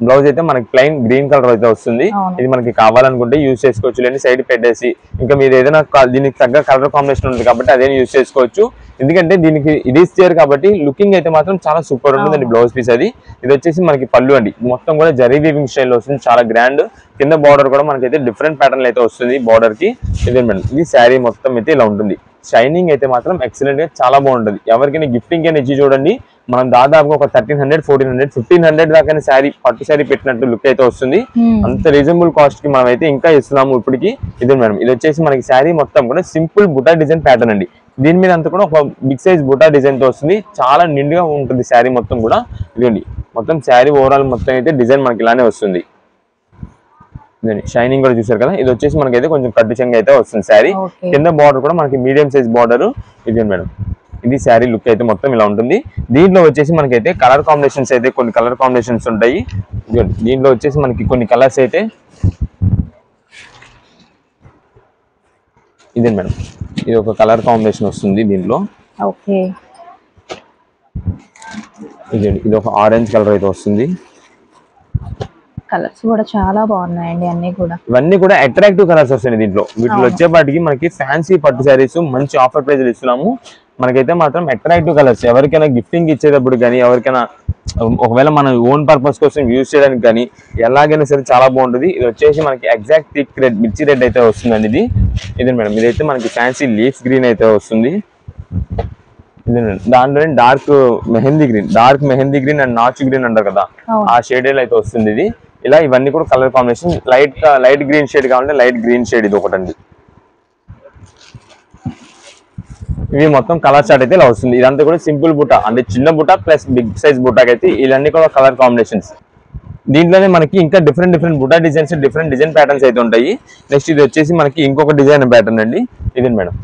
బ్లౌజ్ అయితే మనకి ప్లెయిన్ గ్రీన్ కలర్ అయితే వస్తుంది. ఇది మనకి కావాలనుకుంటే యూజ్ చేసుకోవచ్చు, లేని సైడ్ పెట్టేసి ఇంకా మీరు ఏదైనా దీనికి తగ్గ కలర్ కాంబినేషన్ ఉంది కాబట్టి అదే యూజ్ చేసుకోవచ్చు. ఎందుకంటే దీనికి ఇది ఇచ్చారు కాబట్టి లుకింగ్ అయితే మాత్రం చాలా సూపర్ ఉంటుందండి బ్లౌజ్ పీస్ అది. ఇది వచ్చేసి మనకి పళ్ళు అండి, మొత్తం కూడా జరీ వీవింగ్ స్టైల్ వస్తుంది, చాలా గ్రాండ్. కింద బార్డర్ కూడా మనకైతే డిఫరెంట్ ప్యాటర్న్ అయితే వస్తుంది బార్డర్ కి. ఇదే మేడం ఇది శారీ మొత్తం అయితే ఇలా ఉంటుంది. షైనింగ్ అయితే మాత్రం ఎక్సలెంట్ గా చాలా బాగుంటుంది. ఎవరికైనా గిఫ్టింగ్ అయినా ఇచ్చి చూడండి, మనం దాదాపుగా ఒక 1300, 1400, 1500 దాకా శారీ పట్టు శారీ పెట్టినట్టు లుక్ అయితే వస్తుంది. అంత రీజనబుల్ కాస్ట్ కి మనం అయితే ఇంకా ఇస్తున్నాము ఇప్పటికి. ఇదే మేడం ఇది వచ్చేసి మనకి శారీ మొత్తం కూడా సింపుల్ బుటా డిజైన్ ప్యాటర్న్ అండి. దీని మీద అంతా కూడా ఒక బిగ్ సైజ్ బుటా డిజైన్ తో వస్తుంది, చాలా నిండుగా ఉంటుంది శారీ మొత్తం కూడా. ఇదండి మొత్తం శారీ ఓవరాల్ మొత్తం అయితే డిజైన్ మనకి ఇలానే వస్తుంది. షైనింగ్ కూడా చూసారు కదా. ఇది వచ్చేసి మనకైతే కొంచెం కట్టు చెంగ అయితే వస్తుంది శారీ. కింద బార్డర్ కూడా మనకి మీడియం సైజ్ బార్డర్. ఇది మేడం ఇది శారీ లుక్ అయితే మొత్తం ఇలా ఉంటుంది. దీంట్లో వచ్చేసి మనకైతే కలర్ కాంబినేషన్స్ అయితే కొన్ని కలర్ కాంబినేషన్స్ ఉంటాయి. దీంట్లో వచ్చేసి మనకి కొన్ని కలర్స్ అయితే ఇదే మేడం ఇది ఒక కలర్ కాంబినేషన్ వస్తుంది దీంట్లో. ఇది ఒక ఆరెంజ్ కలర్ అయితే వస్తుంది. కలర్స్ కూడా చాలా బాగున్నాయండి అన్ని కూడా. ఇవన్నీ కూడా అట్రాక్టివ్ కలర్స్ వస్తాయి దీంట్లో. వీటిలో వచ్చేపాటికి మనకి ఫ్యాన్సీ పట్టు శారీస్ మంచి ఆఫర్ ప్రైస్ ఇస్తున్నాము. మనకైతే మాత్రం అట్రాక్టివ్ కలర్స్ ఎవరికైనా గిఫ్టింగ్ ఇచ్చేటప్పుడు కానీ, ఎవరికైనా ఒకవేళ మన ఓన్ పర్పస్ కోసం యూజ్ చేయడానికి కానీ ఎలాగైనా సరే చాలా బాగుంటుంది. ఇది వచ్చేసి మనకి ఎగ్జాక్ట్ థిక్ రెడ్ మిర్చి రెడ్ అయితే వస్తుందండి. ఇది మేడం ఇదైతే మనకి ఫ్యాన్సీ లీఫ్ గ్రీన్ అయితే వస్తుంది. దాంట్లోనే డార్క్ మెహందీ గ్రీన్ అండ్ నాచు గ్రీన్ అంటారు కదా, ఆ షేడ్ అయితే వస్తుంది ఇది. ఇలా ఇవన్నీ కూడా colour combination. Light green shade కావాలంటే లైట్ గ్రీన్ షేడ్ ఇది ఒకటండి. ఇవి మొత్తం కలర్ చార్ట్ అయితే ఇలా వస్తుంది. ఇదంతా కూడా సింపుల్ బుట్ట అంటే చిన్న బుట్ట ప్లస్ బిగ్ సైజ్ బుట్టాకి అయితే ఇవన్నీ కూడా కలర్ కాంబినేషన్స్. దీంట్లోనే మనకి ఇంకా డిఫరెంట్ బుట్ట డిజైన్స్, డిఫరెంట్ డిజైన్ ప్యాటర్న్స్ అయితే ఉంటాయి. నెక్స్ట్ ఇది వచ్చేసి మనకి ఇంకొక డిజైన్ ప్యాటర్న్ అండి. ఇది మేడం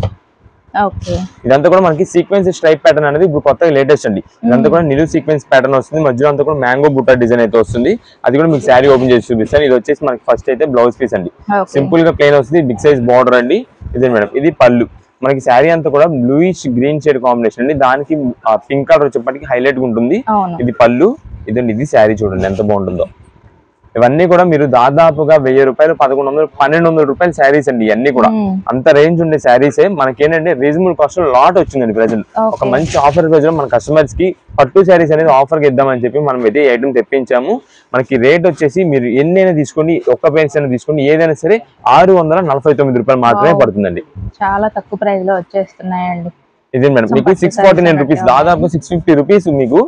ఇదంతా కూడా మనకి సీక్వెన్స్ స్ట్రైప్ ప్యాటర్న్ అనేది ఇప్పుడు కొత్తగా లేటెస్ట్ అండి. ఇదంతా కూడా నిలువు సీక్వెన్స్ ప్యాటర్న్ వస్తుంది. మధ్యలో అంతా కూడా మ్యాంగో బుట్ట డిజైన్ అయితే వస్తుంది. అది కూడా మీకు శారీ ఓపెన్ చేసి చూపిస్తాను. ఇది వచ్చేసి మనకి ఫస్ట్ అయితే బ్లౌజ్ పీస్ అండి. సింపుల్ గా ప్లెయిన్ వస్తుంది, బిగ్ సైజ్ బార్డర్ అండి. ఇదే మేడం ఇది పళ్ళు. మనకి శారీ అంతా కూడా బ్లూయిష్ గ్రీన్ షేడ్ కాంబినేషన్ అండి. దానికి పింక్ కలర్ వచ్చేప్పటికి హైలైట్ గా ఉంటుంది. ఇది పళ్ళు. ఇదండి ఇది శారీ చూడండి ఎంత బాగుంటుందో. ఇవన్నీ కూడా మీరు దాదాపుగా 1000 రూపాయలు, 1100, 1200 రూపాయల శారీస్ అండి. ఇవన్నీ కూడా అంత రేంజ్ ఉండే శారీసే మనకి ఏంటంటే రీజనబుల్ కాస్ట్ లో లాట్ వచ్చిందండి ప్రెసెంట్. ఒక మంచి ఆఫర్ ప్రైస్ లో మన కస్టమర్స్ కి పట్టు శారీస్ అనేది ఆఫర్ కి ఇద్దామని చెప్పి మనం అయితే ఐటమ్ తెప్పించాము. మనకి రేట్ వచ్చేసి మీరు ఎన్నైనా తీసుకోండి, ఒక్క పీస్ అయినా తీసుకోండి, ఏదైనా సరే 649 రూపాయలు మాత్రమే పడుతుందండి. చాలా తక్కువ ప్రైస్ లో వచ్చేస్తున్నాయండి. ఇదే మేడం మీకు 649 రూపీస్, దాదాపు 650 రూపీస్ మీకు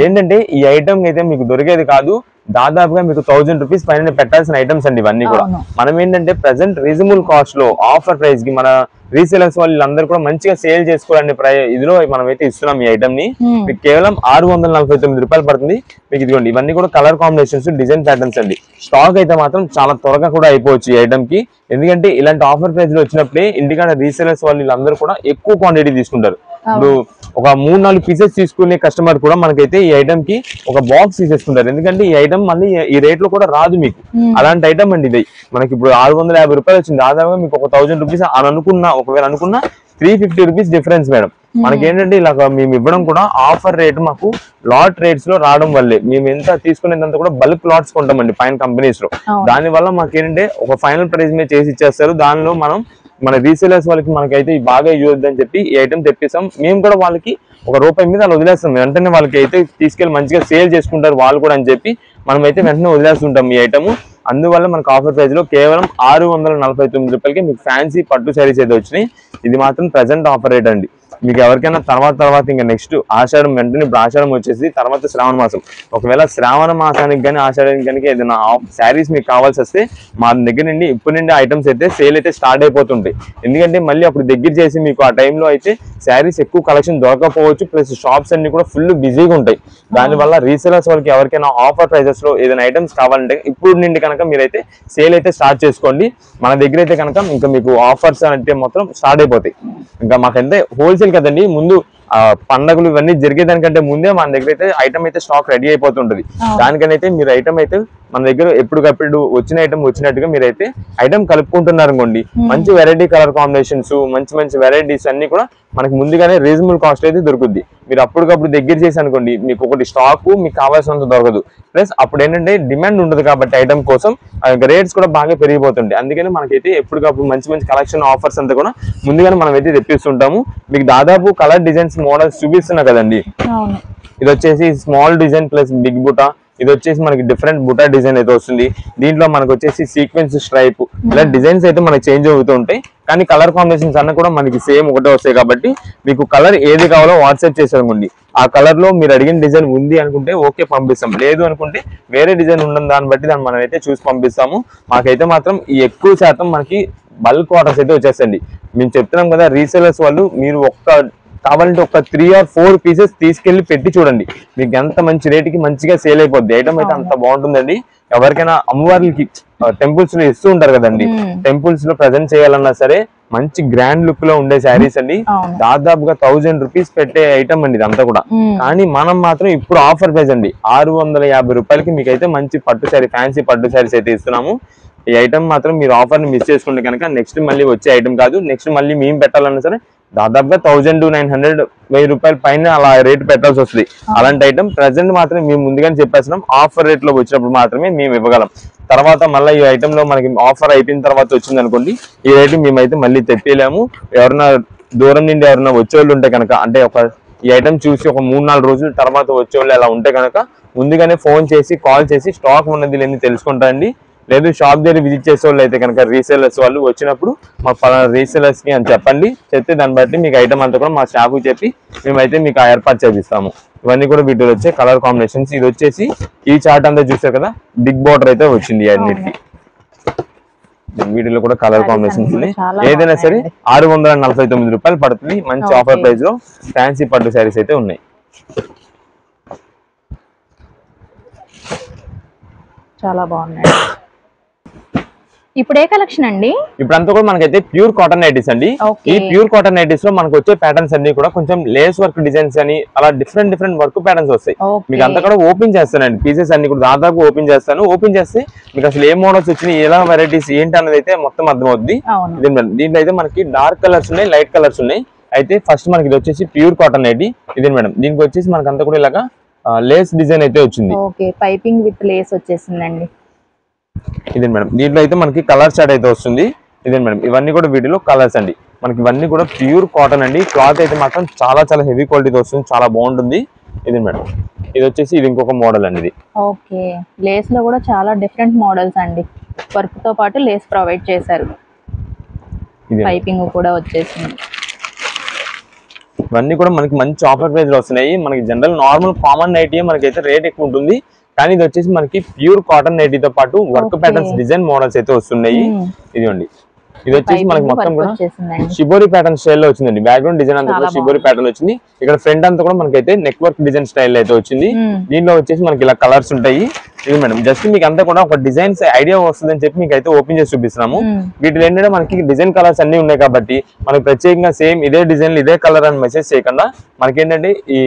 ఏంటంటే ఈ ఐటమ్ అయితే మీకు దొరికేది కాదు. దాదాపుగా మీకు 1000 రూపీస్ పైన పెట్టాల్సిన ఐటమ్స్ అండి ఇవన్నీ కూడా. మనం ఏంటంటే ప్రెసెంట్ రీజనబుల్ కాస్ట్ లో ఆఫర్ ప్రైస్ కి మన రీసేలర్స్ వాళ్ళందరూ కూడా మంచిగా సేల్ చేసుకోవాలని ఇదిలో మనం అయితే ఇస్తున్నాం ఈ ఐటమ్ ని. మీకు కేవలం 649 రూపాయలు పడుతుంది. మీకు ఇదిగోండి ఇవన్నీ కూడా కలర్ కాంబినేషన్స్, డిజైన్ ప్యాటర్న్స్ అండి. స్టాక్ అయితే మాత్రం చాలా త్వరగా కూడా అయిపోవచ్చు ఈ ఐటమ్ కి. ఎందుకంటే ఇలాంటి ఆఫర్ ప్రైస్ లో వచ్చినప్పుడే ఇంటికాడ రీసేలర్స్ వాళ్ళందరూ కూడా ఎక్కువ క్వాంటిటీ తీసుకుంటారు. ఇప్పుడు ఒక 3-4 పీసెస్ తీసుకునే కస్టమర్ కూడా మనకైతే ఈ ఐటమ్ కి ఒక బాక్స్ తీసేసుకుంటారు. ఎందుకంటే ఈ ఐటమ్ మళ్ళీ ఈ రేట్ లో కూడా రాదు మీకు. అలాంటి ఐటమ్ అండి ఇది. మనకి ఇప్పుడు 650 రూపాయలు వచ్చింది. దాదాపుగా మీకు ఒక 1000 రూపీస్ అని అనుకున్నా, ఒకవేళ అనుకున్నా 350 రూపీస్ డిఫరెన్స్ మేడం. మనకి ఏంటంటే ఇలా మేము ఇవ్వడం కూడా ఆఫర్ రేట్ మాకు లాట్ రేట్స్ లో రావడం వల్లే. మేము ఎంత తీసుకునేదంతా కూడా బల్క్ లాట్స్ కొంటామండి పైన కంపెనీస్ లో. దాని వల్ల మాకు ఏంటంటే ఒక ఫైనల్ ప్రైస్ మీద చేసి ఇచ్చేస్తారు. దానిలో మనం మన రీసేలర్స్ వాళ్ళకి మనకైతే బాగా యూజ్ అని చెప్పి ఈ ఐటమ్ తెప్పిస్తాం. మేము కూడా వాళ్ళకి ₹1 మీద అలా వదిలేస్తాం. వెంటనే వాళ్ళకి అయితే తీసుకెళ్లి మంచిగా సేల్ చేసుకుంటారు వాళ్ళు కూడా అని చెప్పి మనం అయితే వెంటనే వదిలేస్తుంటాం ఈ ఐటమ్. అందువల్ల మనకు ఆఫర్ ప్రైస్ లో కేవలం 649 రూపాయలకి మీకు ఫ్యాన్సీ పట్టు శారీస్ అయితే వచ్చినాయి. ఇది మాత్రం ప్రెసెంట్ ఆఫర్ రేట్ అండి. మీకు ఎవరికైనా తర్వాత ఇంకా నెక్స్ట్ ఆషాఢం వెంటనే ఇప్పుడు ఆషాఢం వచ్చేసి తర్వాత శ్రావణ మాసం. ఒకవేళ శ్రావణ మాసానికి కానీ ఆషాఢానికి కానీ ఏదైనా శారీస్ మీకు కావాల్సి వస్తే మా దగ్గర నుండి ఇప్పుడు నుండి ఐటమ్స్ అయితే సేల్ అయితే స్టార్ట్ అయిపోతుంటాయి. ఎందుకంటే మళ్ళీ అప్పుడు దగ్గర చేసి మీకు ఆ టైంలో అయితే శారీస్ ఎక్కువ కలెక్షన్ దొరకకపోవచ్చు. ప్లస్ షాప్స్ అన్ని కూడా ఫుల్ బిజీగా ఉంటాయి. దానివల్ల రీసేలర్స్ వాళ్ళకి ఎవరికైనా ఆఫర్ ప్రైజెస్ లో ఏదైనా ఐటమ్స్ కావాలంటే ఇప్పుడు నుండి కనుక మీరైతే సేల్ అయితే స్టార్ట్ చేసుకోండి. మన దగ్గర అయితే కనుక ఇంకా మీకు ఆఫర్స్ అంటే మొత్తం స్టార్ట్ అయిపోతాయి. ఇంకా మాకంటే హోల్సేల్ కదండి, ముందు పండగలు ఇవన్నీ జరిగేదానికంటే ముందే మన దగ్గర అయితే ఐటమ్ అయితే స్టాక్ రెడీ అయిపోతుంటది. దానికనైతే మీరు ఐటమ్ అయితే మన దగ్గర ఎప్పటికప్పుడు వచ్చిన ఐటమ్ వచ్చినట్టుగా మీరైతే ఐటమ్ కలుపుకుంటున్నారు అనుకోండి, మంచి వెరైటీ కలర్ కాంబినేషన్స్, మంచి వెరైటీస్ అన్ని కూడా మనకి ముందుగానే రీజనబుల్ కాస్ట్ అయితే దొరుకుద్ది. మీరు అప్పటికప్పుడు దగ్గర చేసి అనుకోండి మీకు ఒకటి స్టాక్ మీకు కావాల్సినంత దొరకదు. ప్లస్ అప్పుడు ఏంటంటే డిమాండ్ ఉండదు కాబట్టి ఐటమ్ కోసం రేట్స్ కూడా బాగా పెరిగిపోతుంటాయి. అందుకని మనకైతే ఎప్పటికప్పుడు మంచి మంచి కలెక్షన్ ఆఫర్స్ అంతా కూడా ముందుగానే మనం అయితే తెప్పిస్తుంటాము. మీకు దాదాపు కలర్ డిజైన్స్ మోడల్స్ చూపిస్తున్నా కదండి. ఇది వచ్చేసి small design plus big buta, ఇది వచ్చేసి మనకి డిఫరెంట్ బుటా డిజైన్ అయితే వస్తుంది. దీంట్లో మనకు వచ్చేసి సీక్వెన్స్ స్ట్రైప్ ఇలా డిజైన్స్ అయితే మనకి చేంజ్ అవుతూ ఉంటాయి. కానీ కలర్ కాంబినేషన్స్ అన్న కూడా మనకి సేమ్ ఒకటే వస్తాయి కాబట్టి మీకు కలర్ ఏది కావాలో వాట్సాప్ చేసేయండి. ఆ కలర్ లో మీరు అడిగిన డిజైన్ ఉంది అనుకుంటే ఓకే పంపిస్తాం, లేదు అనుకుంటే వేరే డిజైన్ ఉండడం దాన్ని బట్టి దాన్ని మనం అయితే చూసి పంపిస్తాము. మాకైతే మాత్రం ఈ ఎక్కువ శాతం మనకి బల్క్ ఆర్డర్స్ అయితే వచ్చేస్తండి. మేము చెప్తున్నాం కదా రీసేలర్స్ వాళ్ళు, మీరు కావాలంటే ఒక 3 or 4 పీసెస్ తీసుకెళ్లి పెట్టి చూడండి, మీకు ఎంత మంచి రేటుకి మంచిగా సేల్ అయిపోద్ది. ఐటమ్ అయితే అంత బాగుంటుందండి. ఎవరికైనా అమ్మవారికి టెంపుల్స్ లో ఇస్తూ ఉంటారు కదండి, టెంపుల్స్ లో ప్రజెంట్ చేయాలన్నా సరే మంచి గ్రాండ్ లుక్ లో ఉండే శారీస్ అండి. దాదాపుగా 1000 రూపీస్ పెట్టే ఐటమ్ అండి ఇదంతా కూడా. కానీ మనం మాత్రం ఇప్పుడు ఆఫర్ ప్రైస్ అండి 650 రూపాయలకి మీకైతే మంచి పట్టు శారీ, ఫ్యాన్సీ పట్టు శారీస్ అయితే ఇస్తున్నాము. ఈ ఐటమ్ మాత్రం మీరు ఆఫర్ ని మిస్ చేసుకుంటే కనుక నెక్స్ట్ మళ్ళీ వచ్చే ఐటమ్ కాదు. నెక్స్ట్ మళ్ళీ మేము పెట్టాలన్నా సరే దాదాపుగా 1900 రూపాయల పైన అలా రేట్ పెట్టాల్సి వస్తుంది. అలాంటి ఐటమ్ ప్రెసెంట్ మాత్రం మేము ముందుగానే చెప్పేస్తున్నాం, ఆఫర్ రేట్ లో వచ్చినప్పుడు మాత్రమే మేము ఇవ్వగలం. తర్వాత మళ్ళీ ఈ ఐటమ్ లో మనకి ఆఫర్ అయిపోయిన తర్వాత వచ్చింది అనుకోండి, ఈ రేటు మేమైతే మళ్ళీ తెప్పలేము. ఎవరైనా దూరం నుండి ఎవరైనా వచ్చేవాళ్ళు ఉంటే కనుక, అంటే ఈ ఐటమ్ చూసి ఒక 3-4 రోజుల తర్వాత వచ్చేవాళ్ళు అలా ఉంటే కనుక ముందుగానే ఫోన్ చేసి కాల్ చేసి స్టాక్ ఉన్నది లేని తెలుసుకుంటారండి. లేదు షాప్ దగ్గర విజిట్ చేసే వాళ్ళు అయితే కనుక రీసేలర్స్ వాళ్ళు వచ్చినప్పుడు మా పలానా రీసేలర్స్ కి అని చెప్పండి, చెప్తే దాన్ని బట్టి మీకు ఐటమ్ అంతా కూడా మా స్టాఫ్ చెప్పి మేమైతే మీకు ఏర్పాటు చేపిస్తాము. ఇవన్నీ కూడా వీటిలో వచ్చే కలర్ కాంబినేషన్స్. ఇది వచ్చేసి ఈ చార్ట్ అంతా చూసారు కదా, బిగ్ బార్డర్ అయితే వచ్చింది అన్నిటికి. వీటిలో కూడా కలర్ కాంబినేషన్స్ ఏదైనా సరే 649 రూపాయలు పడుతుంది. మంచి ఆఫర్ ప్రైస్ లో ఫ్యాన్సీ పట్టు శారీస్ అయితే ఉన్నాయి. చాలా బాగున్నాయి. ఇప్పుడు ఏ కలెక్షన్ అండి? ఇప్పుడంతా కూడా మనకైతే ప్యూర్ కాటన్ నైటీస్ అండి. ఈ ప్యూర్ కాటన్ నైటీస్ లో మనకు వచ్చే ప్యాటర్న్స్ అన్ని కూడా కొంచెం లేస్ వర్క్ డిజైన్స్ అని అలా డిఫరెంట్ వర్క్ ప్యాటర్న్స్ వస్తాయి. మీకు అంతా కూడా ఓపెన్ చేస్తానండి, పీసెస్ అన్ని కూడా దాదాపు ఓపెన్ చేస్తాను. ఓపెన్ చేస్తే మీకు అసలు ఏ మోడల్స్ వచ్చినాయి, ఎలా వెరైటీస్ ఏంటి అనేది అయితే మొత్తం అర్థమవుద్ది. దీంట్లో అయితే మనకి డార్క్ కలర్స్ ఉన్నాయి, లైట్ కలర్స్ ఉన్నాయి. అయితే ఫస్ట్ మనకి ఇది వచ్చేసి ప్యూర్ కాటన్ నైటీ. ఇదే మేడం, దీనికి వచ్చేసి మనకి అంతా కూడా ఇలాగా లేస్ డిజైన్ అయితే వచ్చింది. పైపింగ్ విత్ లేస్ వచ్చేసిందండి. ఇదే మేడం, దీంట్లో అయితే మనకి కలర్ చార్ట్ అయితే వస్తుంది. ఇదే మేడం, ఇవన్నీ కూడా వీటిలో కలర్స్ అండి. మనకి ఇవన్నీ కూడా ప్యూర్ కాటన్ అండి. క్లాత్ అయితే మాత్రం చాలా హెవీ క్వాలిటీతో వస్తుంది, చాలా బాగుంటుంది. ఇదే మేడం, ఇది వచ్చేసి ఇది ఇంకొక మోడల్ అండి. ఇది ఓకే, లేస్ లో కూడా చాలా డిఫరెంట్ మోడల్స్ అండి. వర్క్ తో పాటు లేస్ ప్రొవైడ్ చేశారు, పైపింగ్ కూడా వచ్చేసింది. ఇవన్నీ కూడా మనకి మంచి ఆఫర్ ప్రైస్ లో వస్తున్నాయి. మనకి జనరల్ నార్మల్ కామన్ నైటీ మనకైతే రేట్ ఎక్కువ ఉంటుంది. కానీ ఇది వచ్చేసి మనకి ప్యూర్ కాటన్ నైటీతో పాటు వర్క్ ప్యాటర్న్స్ డిజైన్ మోడల్స్ అయితే వస్తున్నాయి. ఇదిగోండి, ఇది వచ్చేసి మనకి మొత్తం కూడా షిబోరి ప్యాటర్న్ స్టైల్ లో వచ్చిందండి. బ్యాక్గ్రౌండ్ డిజైన్ అంతా కూడా షిబోరి ప్యాటర్న్ వచ్చింది. ఇక్కడ ఫ్రంట్ అంతా కూడా మనకైతే నెక్ వర్క్ డిజైన్ స్టైల్ అయితే వచ్చింది. దీంట్లో వచ్చేసి మనకి ఇలా కలర్స్ ఉంటాయి. ఇది మేడం, జస్ట్ మీకు అంతా కూడా ఒక డిజైన్స్ ఐడియా వస్తుందని చెప్పి మీకు అయితే ఓపెన్ చేసి చూపిస్తున్నాము. వీటిలో ఏంటంటే మనకి డిజైన్ కలర్స్ అన్ని ఉన్నాయి కాబట్టి మనకి ప్రత్యేకంగా సేమ్ ఇదే డిజైన్ ఇదే కలర్ అని మెసేజ్ చేయకుండా మనకి ఏంటంటే ఈ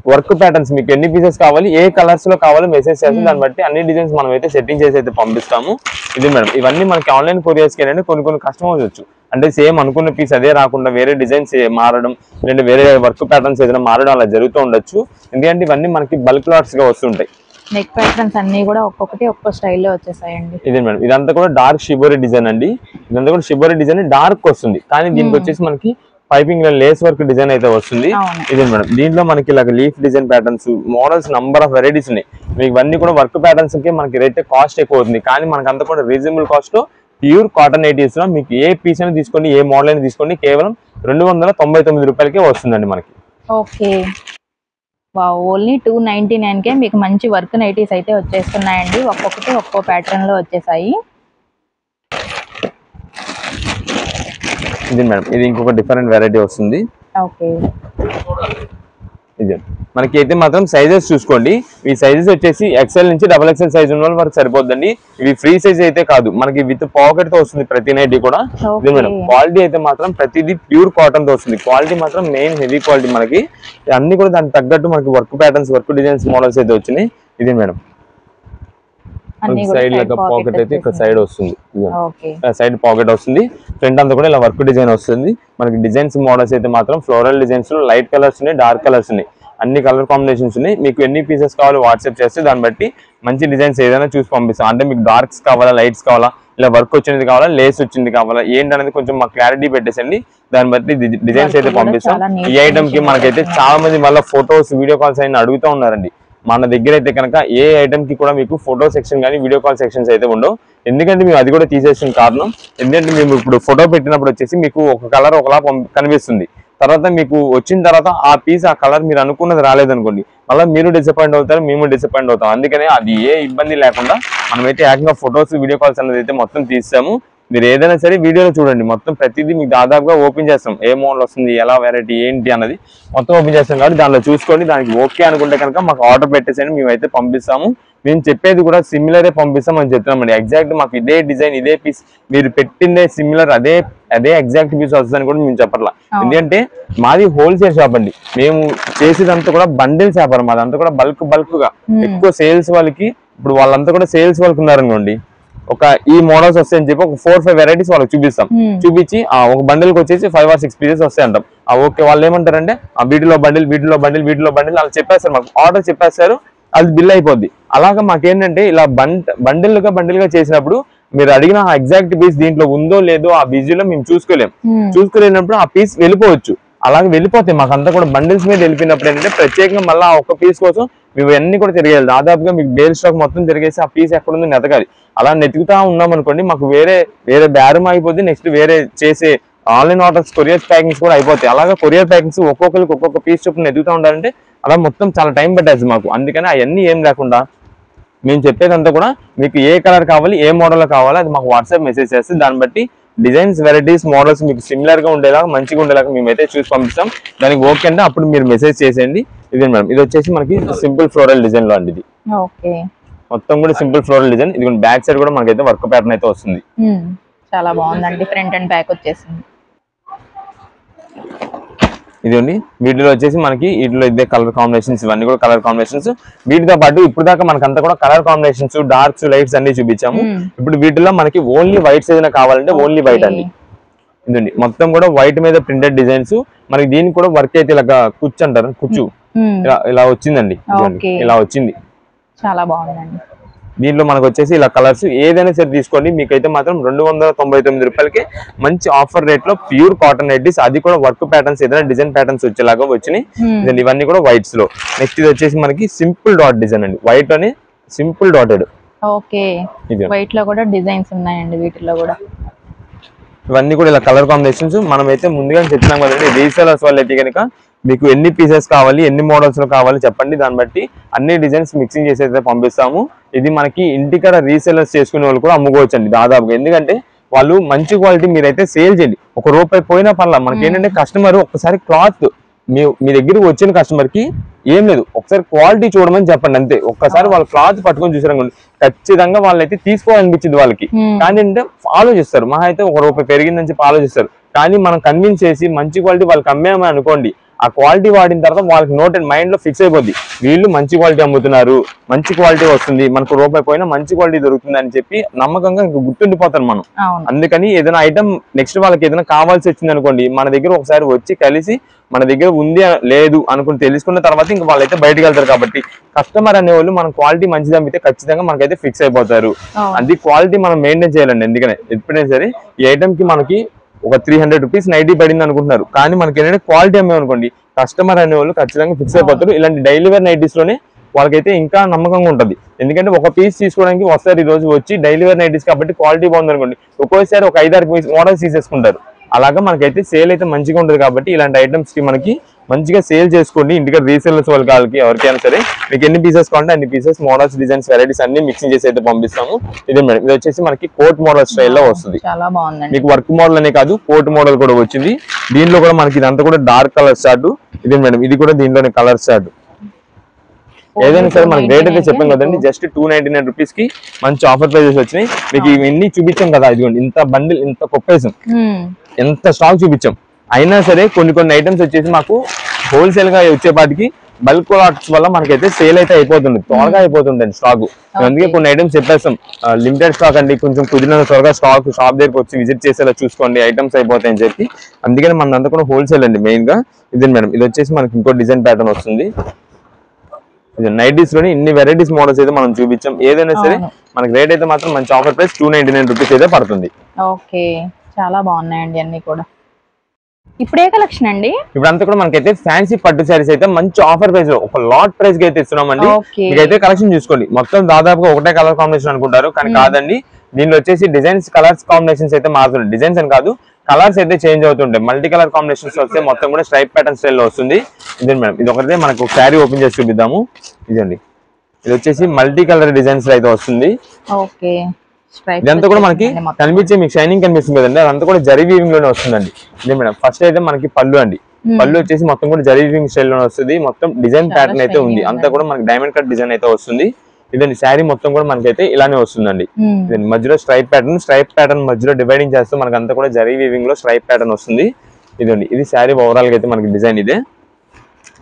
వర్క్ ప్యాటర్న్స్ మీకు ఎన్ని పీసెస్ కావాలి, ఏ కలర్స్ లో కావాలో మెసేజ్ చేస్తాం. దాన్ని బట్టి అన్ని డిజైన్స్ మనం అయితే సెట్టింగ్ చేసి అయితే పంపిస్తాము. ఇది మేడం, ఇవన్నీ మనకి ఆన్లైన్ కొరియర్స్ కి ఏంటంటే కొన్ని కస్టమర్స్ వచ్చు, అంటే సేమ్ అనుకున్న పీస్ అదే రాకుండా వేరే డిజైన్స్ మారడం, లేదంటే వేరే వర్క్ ప్యాటర్న్స్ ఏదైనా మారడం అలా జరుగుతూ ఉండొచ్చు. ఎందుకంటే ఇవన్నీ మనకి బల్క్ లాట్స్ గా వస్తుంటాయి. నెక్ ప్యాటర్న్స్ అన్ని కూడా ఒక్కొక్కటి ఒక్కో స్టైల్లో వచ్చేసాయండి. ఇదే మేడం, ఇదంతా కూడా డార్క్ షిబోరి డిజైన్ అండి. ఇదంతా కూడా షిబోరి డిజైన్ డార్క్ వస్తుంది, కానీ దీనికి వచ్చేసి మనకి పైపింగ్ లో లేస్ వర్క్ డిజైన్ అయితే వస్తుంది. ఇదే మేడం, దీంట్లో మనకి ఇలా leaf design patterns models number of varieties ఉన్నాయి. మీకు ఇవన్నీ కూడా వర్క్ ప్యాటర్న్స్ కి మనకి రేట్ కాస్ట్ ఎక్కువ అవుతుంది. కానీ మనకి అంతా కూడా రీజనబుల్ కాస్ట్ లో ప్యూర్ కాటన్ నైటీస్ లో మీకు ఏ పీస్ అయినా తీసుకోండి, ఏ మోడల్ అయినా తీసుకోండి, కేవలం 299 రూపాయలకే వస్తుందండి మనకి. ఓకే, ఓన్లీ 299కే మీకు మంచి వర్క్ నైటీస్ అయితే వచ్చేస్తున్నాయండి. ఒక్కొక్కటి ఒక్కో ప్యాటర్న్ లో వచ్చేసాయి. ఇది మేడం, ఇది ఇంకొక డిఫరెంట్ వెరైటీ వస్తుంది. ఓకే, ఇది మనకి అయితే మాత్రం సైజెస్ చూసుకోండి. ఈ సైజెస్ వచ్చేసి XL నుంచి XXL సైజ్ ఉన్న వరకు సరిపోద్దండి. ఇవి ఫ్రీ సైజ్ అయితే కాదు, మనకి విత్ పాకెట్ తో వస్తుంది ప్రతి నైటీ కూడా. ఇది మేడం, క్వాలిటీ అయితే మాత్రం ప్రతిదీ ప్యూర్ కాటన్ తో వస్తుంది. క్వాలిటీ మాత్రం మెయిన్ హెవీ క్వాలిటీ. మనకి అన్ని కూడా దానికి తగ్గట్టు మనకి work patterns work designs models అయితే వచ్చినాయి. ఇది మేడం, సైడ్ లాగా పాకెట్ అయితే ఇక్కడ సైడ్ వస్తుంది, ఓకే సైడ్ పాకెట్ వస్తుంది. ఫ్రంట్ అంతా కూడా ఇలా వర్క్ డిజైన్ వస్తుంది. మనకి డిజైన్స్ మోడల్స్ అయితే మాత్రం ఫ్లోరల్ డిజైన్స్ లో లైట్ కలర్స్ ఉన్నాయి, డార్క్ కలర్స్ ఉన్నాయి, అన్ని కలర్ కాంబినేషన్స్ ఉన్నాయి. మీకు ఎన్ని పీసెస్ కావాలో వాట్సాప్ చేస్తే దాన్ని బట్టి మంచి డిజైన్స్ ఏదైనా చూసి పంపిస్తాం. అంటే మీకు డార్క్స్ కావాలా, లైట్స్ కావాలా, ఇలా వర్క్ వచ్చినది కావాలా, లేస్ వచ్చింది కావాలా, ఏంటనేది కొంచెం మాకు క్లారిటీ పెట్టేసండి. దాన్ని బట్టి డిజైన్స్ అయితే పంపిస్తాం. ఈ ఐటమ్ కి మనకైతే చాలా మంది మళ్ళీ ఫొటోస్, వీడియో కాల్స్ అయినా అడుగుతూ ఉన్నారండి. మన దగ్గర అయితే కనుక ఏ ఐటమ్ కి కూడా మీకు ఫోటో సెక్షన్ కానీ వీడియో కాల్ సెక్షన్స్ అయితే ఉండవు. ఎందుకంటే మేము అది కూడా తీసేసిన కారణం, ఎందుకంటే మేము ఇప్పుడు ఫోటో పెట్టినప్పుడు వచ్చేసి మీకు ఒక కలర్ ఒకలా కనిపిస్తుంది. తర్వాత మీకు వచ్చిన తర్వాత ఆ పీస్, ఆ కలర్ మీరు అనుకున్నది రాలేదనుకోండి, మళ్ళీ మీరు డిసప్పాయింట్ అవుతారు, మేము డిసప్పాయింట్ అవుతాం. అందుకనే అది ఏ ఇబ్బంది లేకుండా మనమైతే ఏకంగా ఫొటోస్, వీడియో కాల్స్ అనేది అయితే మొత్తం తీసాము. మీరు ఏదైనా సరే వీడియోలో చూడండి, మొత్తం ప్రతిదీ మీకు దాదాపుగా ఓపెన్ చేస్తాం. ఏ మోడల్ వస్తుంది, ఎలా వెరైటీ ఏంటి అన్నది మొత్తం ఓపెన్ చేస్తాం. కాబట్టి దానిలో చూసుకోండి, దానికి ఓకే అనుకుంటే కనుక మాకు ఆర్డర్ పెట్టేసండి, మేమైతే పంపిస్తాము. మేము చెప్పేది కూడా సిమిలరే పంపిస్తాం అని చెప్తున్నామండి. ఎగ్జాక్ట్ మాకు ఇదే డిజైన్, ఇదే పీస్ మీరు పెట్టిందే సిమిలర్, అదే ఎగ్జాక్ట్ పీస్ వస్తుందని కూడా మేము చెప్పట్లా. ఎందుకంటే మాది హోల్సేల్ షాప్ అండి. మేము చేసేదంతా కూడా బండిల్స్ వ్యాపారం, అదంతా కూడా బల్క్ గా ఎక్కువ సేల్స్ వాళ్ళకి. ఇప్పుడు వాళ్ళంతా కూడా సేల్స్ వాళ్ళకి ఉన్నారనుకోండి, ఒక ఈ మోడల్స్ వస్తాయని చెప్పి ఒక 4-5 వెరైటీస్ వాళ్ళకి చూపిస్తాం. చూపించి ఒక బండిల్ కి వచ్చేసి 5 or 6 పీసెస్ వస్తాయి అంటాం. ఓకే, వాళ్ళు ఏమంటారంటే వీటిలో బండిల్ వాళ్ళు చెప్పేస్తారు, మాకు ఆర్డర్ చెప్పేస్తారు, అది బిల్ అయిపోద్ది. అలాగా మాకేంటంటే ఇలా బండిల్ గా చేసినప్పుడు మీరు అడిగిన ఆ ఎగ్జాక్ట్ పీస్ దీంట్లో ఉందో లేదో ఆ బిజీలో మేము చూసుకోలేనప్పుడు ఆ పీస్ వెళ్ళిపోవచ్చు. అలాగే వెళ్ళిపోతాయి. మాకంతా కూడా బండిల్స్ మీద వెళ్ళిపోయినప్పుడు ఏంటంటే ప్రత్యేకంగా మళ్ళీ ఆ ఒక్క పీస్ కోసం మేము అన్ని కూడా తిరిగేయాలి. దాదాపుగా మీకు బేల్ స్టాక్ మొత్తం తిరిగేసి ఆ పీస్ ఎక్కడుందో నెతకాలి. అలా నెతుకుతా ఉన్నాం అనుకోండి, మాకు వేరే బేరం అయిపోద్ది. నెక్స్ట్ వేరే చేసే ఆన్లైన్ ఆర్డర్స్, కొరియర్ ప్యాకింగ్స్ కూడా అయిపోతాయి. అలాగే కొరియర్ ప్యాకింగ్స్ ఒక్కొక్కరికి ఒక్కొక్క పీస్ చొప్పున ఎదుగుతూ ఉండాలంటే అలా మొత్తం చాలా టైం పట్టేది మాకు. అందుకని అవన్నీ ఏం లేకుండా మేము చెప్పేదంతా కూడా మీకు ఏ కలర్ కావాలి, ఏ మోడల్ కావాలో అది మాకు వాట్సాప్ మెసేజ్ చేస్తే దాన్ని బట్టి డిజైన్స్, వెరైటీస్, మోడల్స్ మీకు సిమిలర్ గా ఉండేలాగా, మంచిగా ఉండేలాగా మేమైతే చూసి పంపిస్తాం. దానికి ఓకే అంటే అప్పుడు మీరు మెసేజ్ చేసేయండి. ఇదే మేడం, ఇది వచ్చేసి మనకి సింపుల్ ఫ్లోరల్ డిజైన్ లో అండి. ఇది మొత్తం కూడా సింపుల్ ఫ్లోరల్ డిజైన్. ఇది బ్యాక్ సైడ్ కూడా మనకైతే వర్క్ ప్యాటర్న్ అయితే వస్తుంది. చాలా బాగుందండి. ఫ్రంట్ అండ్ బ్యాక్ వచ్చేసింది. ఇదండి వీటిలో వచ్చేసి మనకి వీటిలో ఇదే కలర్ కాంబినేషన్స్, ఇవన్నీ కూడా కలర్ కాంబినేషన్స్. వీటితో పాటు ఇప్పుడు దాకా మనకంతా కూడా కలర్ కాంబినేషన్స్, డార్క్స్, లైట్స్ అన్ని చూపించాము. ఇప్పుడు వీటిలో మనకి ఓన్లీ వైట్స్ ఏదైనా కావాలంటే ఓన్లీ వైట్ అండి. ఇదండి మొత్తం కూడా వైట్ మీద ప్రింటెడ్ డిజైన్స్. మనకి దీనికి కూడా వర్క్ అయితే ఇలా కుచ్చు అంటారు, కుచ్చు ఇలా వచ్చిందండి. ఇలా వచ్చింది, చాలా బాగుందండి. దీంట్లో మనకు వచ్చేసి ఇలా కలర్స్ ఏదైనా సరే తీసుకోండి, మీకైతే మాత్రం 299 రూపాయలకి మంచి ఆఫర్ రేట్ లో ప్యూర్ కాటన్ నైటీస్, అది కూడా వర్క్ ప్యాటర్న్స్, ఏదైనా డిజైన్ ప్యాటర్న్స్ వచ్చేలాగా వచ్చినాయి. ఇవన్నీ కూడా వైట్స్ లో. నెక్స్ట్ ఇది వచ్చేసి మనకి సింపుల్ డాట్ డిజైన్ అండి. వైట్ అని సింపుల్ డాటెడ్. ఓకే, వైట్ లో కూడా డిజైన్స్ ఉన్నాయండి. వీటిలో కూడా ఇవన్నీ కూడా ఇలా కలర్ కాంబినేషన్స్. మనమైతే ముందుగా చెప్తున్నాం కదండి, రీసేలర్స్ వాళ్ళు అయితే కనుక మీకు ఎన్ని పీసెస్ కావాలి, ఎన్ని మోడల్స్ లో కావాలి చెప్పండి, దాన్ని బట్టి అన్ని డిజైన్స్ మిక్సింగ్ చేసి అయితే పంపిస్తాము. ఇది మనకి ఇంటికాడ రీసేలర్స్ చేసుకునే వాళ్ళు కూడా అమ్ముకోవచ్చు అండి దాదాపుగా. ఎందుకంటే వాళ్ళు మంచి క్వాలిటీ మీరైతే సేల్ చేయండి, ₹1 పోయినా పర్లా. మనకి ఏంటంటే కస్టమర్ ఒక్కసారి క్లాత్ మీ దగ్గరికి వచ్చిన కస్టమర్ కి ఏం లేదు, ఒకసారి క్వాలిటీ చూడమని చెప్పండి అంతే. ఒక్కసారి వాళ్ళ క్లాత్ పట్టుకొని చూసారనుకోండి, ఖచ్చితంగా వాళ్ళైతే తీసుకోవాలనిపించింది వాళ్ళకి. కానీ అంటే ఆలోచిస్తారు, మహా అయితే ₹1 పెరిగిందని చెప్పి ఆలోచిస్తారు. కానీ మనం కన్విన్స్ చేసి మంచి క్వాలిటీ వాళ్ళకి అమ్మేమని అనుకోండి, ఆ క్వాలిటీ వాడిన తర్వాత వాళ్ళకి నోట్ మైండ్ లో ఫిక్స్ అయిపోద్ది, వీళ్ళు మంచి క్వాలిటీ అమ్ముతున్నారు, మంచి క్వాలిటీ వస్తుంది, మనకు ₹1 పోయినా మంచి క్వాలిటీ దొరుకుతుంది అని చెప్పి నమ్మకంగా గుర్తుండిపోతారు మనం. అందుకని ఏదైనా ఐటమ్ నెక్స్ట్ వాళ్ళకి ఏదైనా కావాల్సి వచ్చింది అనుకోండి, మన దగ్గర ఒకసారి వచ్చి కలిసి మన దగ్గర ఉంది లేదు అనుకుని తెలుసుకున్న తర్వాత ఇంకా వాళ్ళైతే బయటకు వెళ్తారు. కాబట్టి కస్టమర్ అనేవాళ్ళు మనం క్వాలిటీ మంచిది అమ్మితే ఖచ్చితంగా మనకైతే ఫిక్స్ అయిపోతారు. అది క్వాలిటీ మనం మెయింటైన్ చేయాలండి. ఎందుకనే ఎప్పుడైనా సరే ఈ ఐటమ్ కి మనకి ఒక ₹300 నైటీ పడింది అనుకుంటున్నారు, కానీ మనకి ఏంటంటే క్వాలిటీ అమ్మేమనుకోండి, కస్టమర్ అనేవాళ్ళు ఖచ్చితంగా ఫిక్స్ అయిపోతారు. ఇలాంటి డైలీ వేర్ నైటీస్ లోనే వాళ్ళకైతే ఇంకా నమ్మకంగా ఉంటుంది. ఎందుకంటే ఒక పీస్ తీసుకోవడానికి వస్తారు, ఈ రోజు వచ్చి డైలీ వేర్ నైటీస్ కాబట్టి క్వాలిటీ బాగుంది అనుకోండి, ఒక్కోసారి ఒక 5-6 పీస్ మోడల్స్ తీసేసుకుంటారు. అలాగా మనకైతే సేల్ అయితే మంచిగా ఉంటుంది. కాబట్టి ఇలాంటి ఐటమ్స్ కి మనకి మంచిగా సేల్ చేసుకోండి. ఇంటికి రీసేలర్స్ వాళ్ళకి ఎవరికైనా సరే మీకు ఎన్ని పీసెస్ కావాలంటే అన్ని పీసెస్, మోడల్స్, డిజైన్స్, వెరైటీస్ అన్ని మిక్సింగ్ చేసి అయితే పంపిస్తాము. ఇదే మేడం, ఇది వచ్చేసి మనకి కోట్ మోడల్ స్టైల్లో వస్తుంది. మీకు వర్క్ మోడల్ అనే కాదు, కోట్ మోడల్ కూడా వచ్చింది. దీంట్లో కూడా మనకి ఇదంతా కూడా డార్క్ కలర్ షార్ట్. ఇదే మేడం, ఇది కూడా దీంట్లోనే కలర్ షార్ట్. ఏదైనా సరే మనకి రేట్ అయితే చెప్పాం కదండి, జస్ట్ ₹299 కి మంచి ఆఫర్ ప్రైజెస్ వచ్చినాయి. మీకు ఇవన్నీ చూపించాం కదా, ఇదిగోండి ఇంత బండిల్, ఇంత కొప్పేసాం, ఎంత స్టాక్ చూపించాం. అయినా సరే కొన్ని ఐటమ్స్ వచ్చేసి మాకు హోల్సేల్ గా వచ్చేపాటికి బల్క్ లాట్స్ వల్ల మనకైతే సేల్ అయితే అయిపోతుంది, త్వరగా అయిపోతుంది స్టాక్. అందుకే కొన్ని ఐటమ్స్ చెప్పేస్తాం లిమిటెడ్ స్టాక్ అండి, కొంచెం కుదిరిన త్వరగా స్టాక్ షాప్ దగ్గరకు వచ్చి విజిట్ చేసేలా చూసుకోండి, ఐటమ్స్ అయిపోతాయని చెప్పి. అందుకని మనంతా కూడా హోల్సేల్ అండి మెయిన్ గా. ఇది మేడం, ఇది వచ్చేసి మనకి ఇంకో డిజైన్ ప్యాటర్న్ వస్తుంది. నైటీస్ లోని ఇన్ని వెరైటీస్ మోడల్స్ అయితే మనం చూపించాం. ఏదైనా సరే మనకి రేట్ అయితే మాత్రం మంచి ఆఫర్ ప్రైస్ 299 రూపీస్ అయితే పడుతుంది. ఓకే, చాలా బాగున్నాయండి అన్ని కూడా. ఇప్పుడే కలెక్షన్ అండి, ఇప్పుడు అంతా కూడా మనకైతే ఫ్యాన్సీ పట్టు శారీస్ అయితే మంచి ఆఫర్ ప్రైస్ లో ఒక లాట్ ప్రైస్ కి అయితే ఇస్తున్నామండి. మీకైతే కలెక్షన్ చూసుకోండి, మొత్తం దాదాపుగా ఒకటే కలర్ కాంబినేషన్ అనుకుంటారు కానీ కాదండి. దీనిలో వచ్చేసి డిజైన్స్ కలర్స్ కాంబినేషన్స్ అయితే మారుతుంది, డిజైన్స్ అని కాదు కలర్స్ అయితే చేంజ్ అవుతుంటాయి. మల్టీ కలర్ కాంబినేషన్స్ వస్తే మొత్తం కూడా స్ట్రైప్ ప్యాటర్న్ స్టైల్ లో వస్తుంది. ఇదే మేడం, ఇది ఒకటే మనకు శారీ ఓపెన్ చేసి చూపిద్దాము. ఇదండి, ఇది వచ్చేసి మల్టీ కలర్ డిజైన్స్ అయితే వస్తుంది. ఓకే, ఇదంతా కూడా మనకి కనిపించే మీకు షైనింగ్ కనిపిస్తుంది కదండి, అదంతా కూడా జరీ వీవింగ్ లోనే వస్తుందండి. ఇదే మేడం, ఫస్ట్ అయితే మనకి పళ్ళు అండి, పళ్ళు వచ్చేసి మొత్తం కూడా జరీ వీవింగ్ స్టైల్ లోనే వస్తుంది. మొత్తం డిజైన్ ప్యాటర్న్ అయితే ఉంది, అంతా కూడా మనకి డైమండ్ కట్ డిజైన్ అయితే వస్తుంది. ఇదండి శారీ మొత్తం కూడా మనకైతే ఇలానే వస్తుందండి. ఇదండి మధ్యలో స్ట్రైప్ ప్యాటర్న్ మధ్యలో డివైడింగ్ చేస్తూ మనకి అంతా కూడా జరీ వీవింగ్ లో స్ట్రైప్ ప్యాటర్న్ వస్తుంది. ఇదండి, ఇది శారీ ఓవరాల్ గా అయితే మనకి డిజైన్ ఇదే.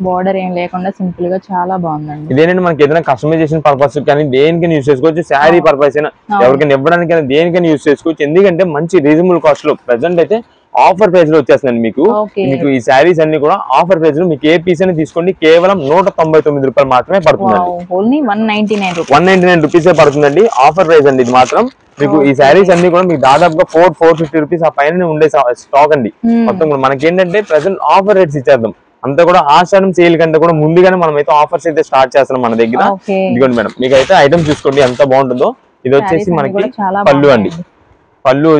బోర్డర్ ఏం లేకుండా సింపుల్ గా చాలా బాగుందండి. ఇదేనండి మనకి ఏదైనా కస్టమైజేషన్ పర్పస్ కానీ దేనికైనా యూజ్ చేసుకోవచ్చు, శారీ పర్పస్ అయినా ఎవరికైనా ఇవ్వడానికైనా దేనికైనా యూజ్ చేసుకోవచ్చు. ఎందుకంటే మంచి రీజనబుల్ కాస్ట్ లో ప్రెసెంట్ అయితే ఆఫర్ ప్రైస్ లో వచ్చేస్తుందండి మీకు. మీకు ఈ శారీస్ అన్ని కూడా ఆఫర్ ప్రైస్ లో మీకు ఏ పీస్ అని తీసుకోండి కేవలం 199 రూపాయలు మాత్రమే పడుతుందండి. 199 రూపీసే పడుతుందండి, ఆఫర్ ప్రైస్ అండి ఇది మాత్రం. మీకు ఈ శారీస్ అన్ని కూడా మీకు దాదాపుగా 450 రూపీస్ ఆ పైన ఉండే స్టాక్ అండి. మొత్తం కూడా మనకి ఏంటంటే ప్రెసెంట్ ఆఫర్ రేట్స్ ఇచ్చేద్దాం, అంతా కూడా ఆషాఢం సేల్ కంటే కూడా ముందుగానే మనం అయితే ఆఫర్స్ అయితే స్టార్ట్ చేస్తున్నాం మన దగ్గర. ఇదిగోండి మేడం, మీకు అయితే ఐటమ్ చూసుకోండి ఎంత బాగుంటుందో. ఇది వచ్చేసి మనకి పళ్ళు అండి, పళ్ళు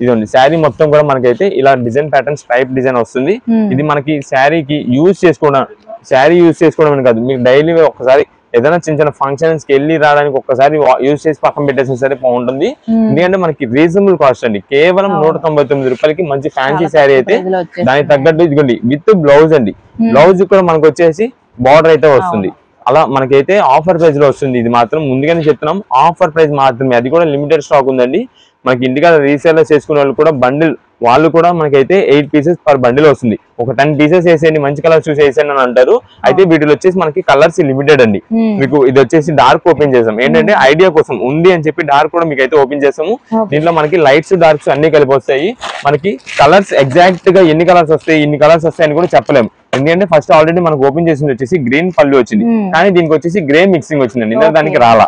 ఇదండి శారీ మొత్తం కూడా మనకైతే ఇలా డిజైన్ ప్యాటర్న్ స్ట్రైప్ డిజైన్ వస్తుంది. ఇది మనకి శారీకి యూజ్ చేసుకోవడం అని కాదు, మీకు డైలీ ఒకసారి ఏదైనా చిన్న చిన్న ఫంక్షన్స్ కి వెళ్ళి రావడానికి ఒక్కసారి యూజ్ చేసి పక్కన పెట్టేసిన సరే బాగుంటుంది. ఎందుకంటే మనకి రీజనబుల్ కాస్ట్ అండి, కేవలం 199 రూపాయలకి మంచి ఫ్యాన్సీ శారీ అయితే దానికి తగ్గట్టు ఇదిగోండి విత్ బ్లౌజ్ అండి. బ్లౌజ్ కూడా మనకు వచ్చేసి బార్డర్ అయితే వస్తుంది. అలా మనకైతే ఆఫర్ ప్రైస్ లో వస్తుంది. ఇది మాత్రం ముందుగానే చెప్తున్నాం, ఆఫర్ ప్రైస్ మాత్రమే, అది కూడా లిమిటెడ్ స్టాక్ ఉందండి. మనకి ఇంటికాడ రీసేల్ చేసుకునే వాళ్ళు కూడా బండిల్ వాళ్ళు కూడా మనకైతే 8 పీసెస్ పర్ బండిల్ వస్తుంది. ఒక 10 పీసెస్ వేసేయండి, మంచి కలర్ చూసి వేసేయండి అని అంటారు. అయితే వీటిలో వచ్చేసి మనకి కలర్స్ లిమిటెడ్ అండి. మీకు ఇది వచ్చేసి డార్క్ ఓపెన్ చేసాం, ఏంటంటే ఐడియా కోసం ఉంది అని చెప్పి డార్క్ కూడా మీకు అయితే ఓపెన్ చేసాము. దీంట్లో మనకి లైట్స్ డార్క్స్ అన్ని కలిపి వస్తాయి. మనకి కలర్స్ ఎగ్జాక్ట్ గా ఎన్ని కలర్స్ వస్తాయి ఇన్ని కలర్స్ వస్తాయని కూడా చెప్పలేము. ఎందుకంటే ఫస్ట్ ఆల్రెడీ మనకు ఓపెన్ చేసింది వచ్చేసి గ్రీన్ పళ్ళు వచ్చింది, కానీ దీనికి వచ్చేసి గ్రే మిక్సింగ్ వచ్చిందండి, ఇంకా దానికి రాలా.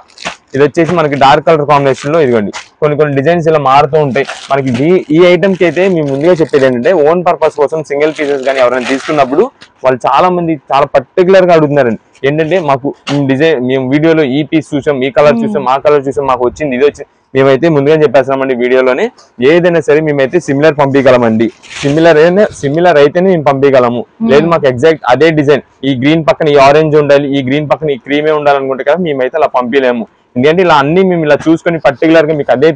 ఇది వచ్చేసి మనకి డార్క్ కలర్ కాంబినేషన్ లో ఇదిగోండి కొన్ని డిజైన్స్ ఇలా మారుతూ ఉంటాయి. మనకి ఈ ఐటమ్ కి అయితే మేము ముందుగా చెప్పేది ఏంటంటే ఓన్ పర్పస్ కోసం సింగిల్ పీసెస్ కానీ ఎవరైనా తీసుకున్నప్పుడు వాళ్ళు చాలా మంది చాలా పర్టికులర్ గా అడుగుతున్నారండి. ఏంటంటే మాకు డిజైన్ మేము వీడియోలో ఈ పీస్ చూసాం, ఈ కలర్ చూసాం, ఆ కలర్ చూసాం, మాకు వచ్చింది ఇది వచ్చింది. మేమైతే ముందుగా చెప్పేస్తామండి వీడియోలోనే, ఏదైనా సరే మేమైతే సిమిలర్ పంపించగలమండి. సిమిలర్ అయితేనే మేము పంపించగలము, లేదు మాకు ఎగ్జాక్ట్ అదే డిజైన్ ఈ గ్రీన్ పక్కన ఈ ఆరెంజ్ ఉండాలి, ఈ గ్రీన్ పక్కన ఈ క్రీమే ఉండాలనుకుంటే కదా మేమైతే అలా పంపించలేము. ఎందుకంటే ఇలా అన్ని మేము ఇలా చూసుకొని పర్టికులర్ గా మీకు అదే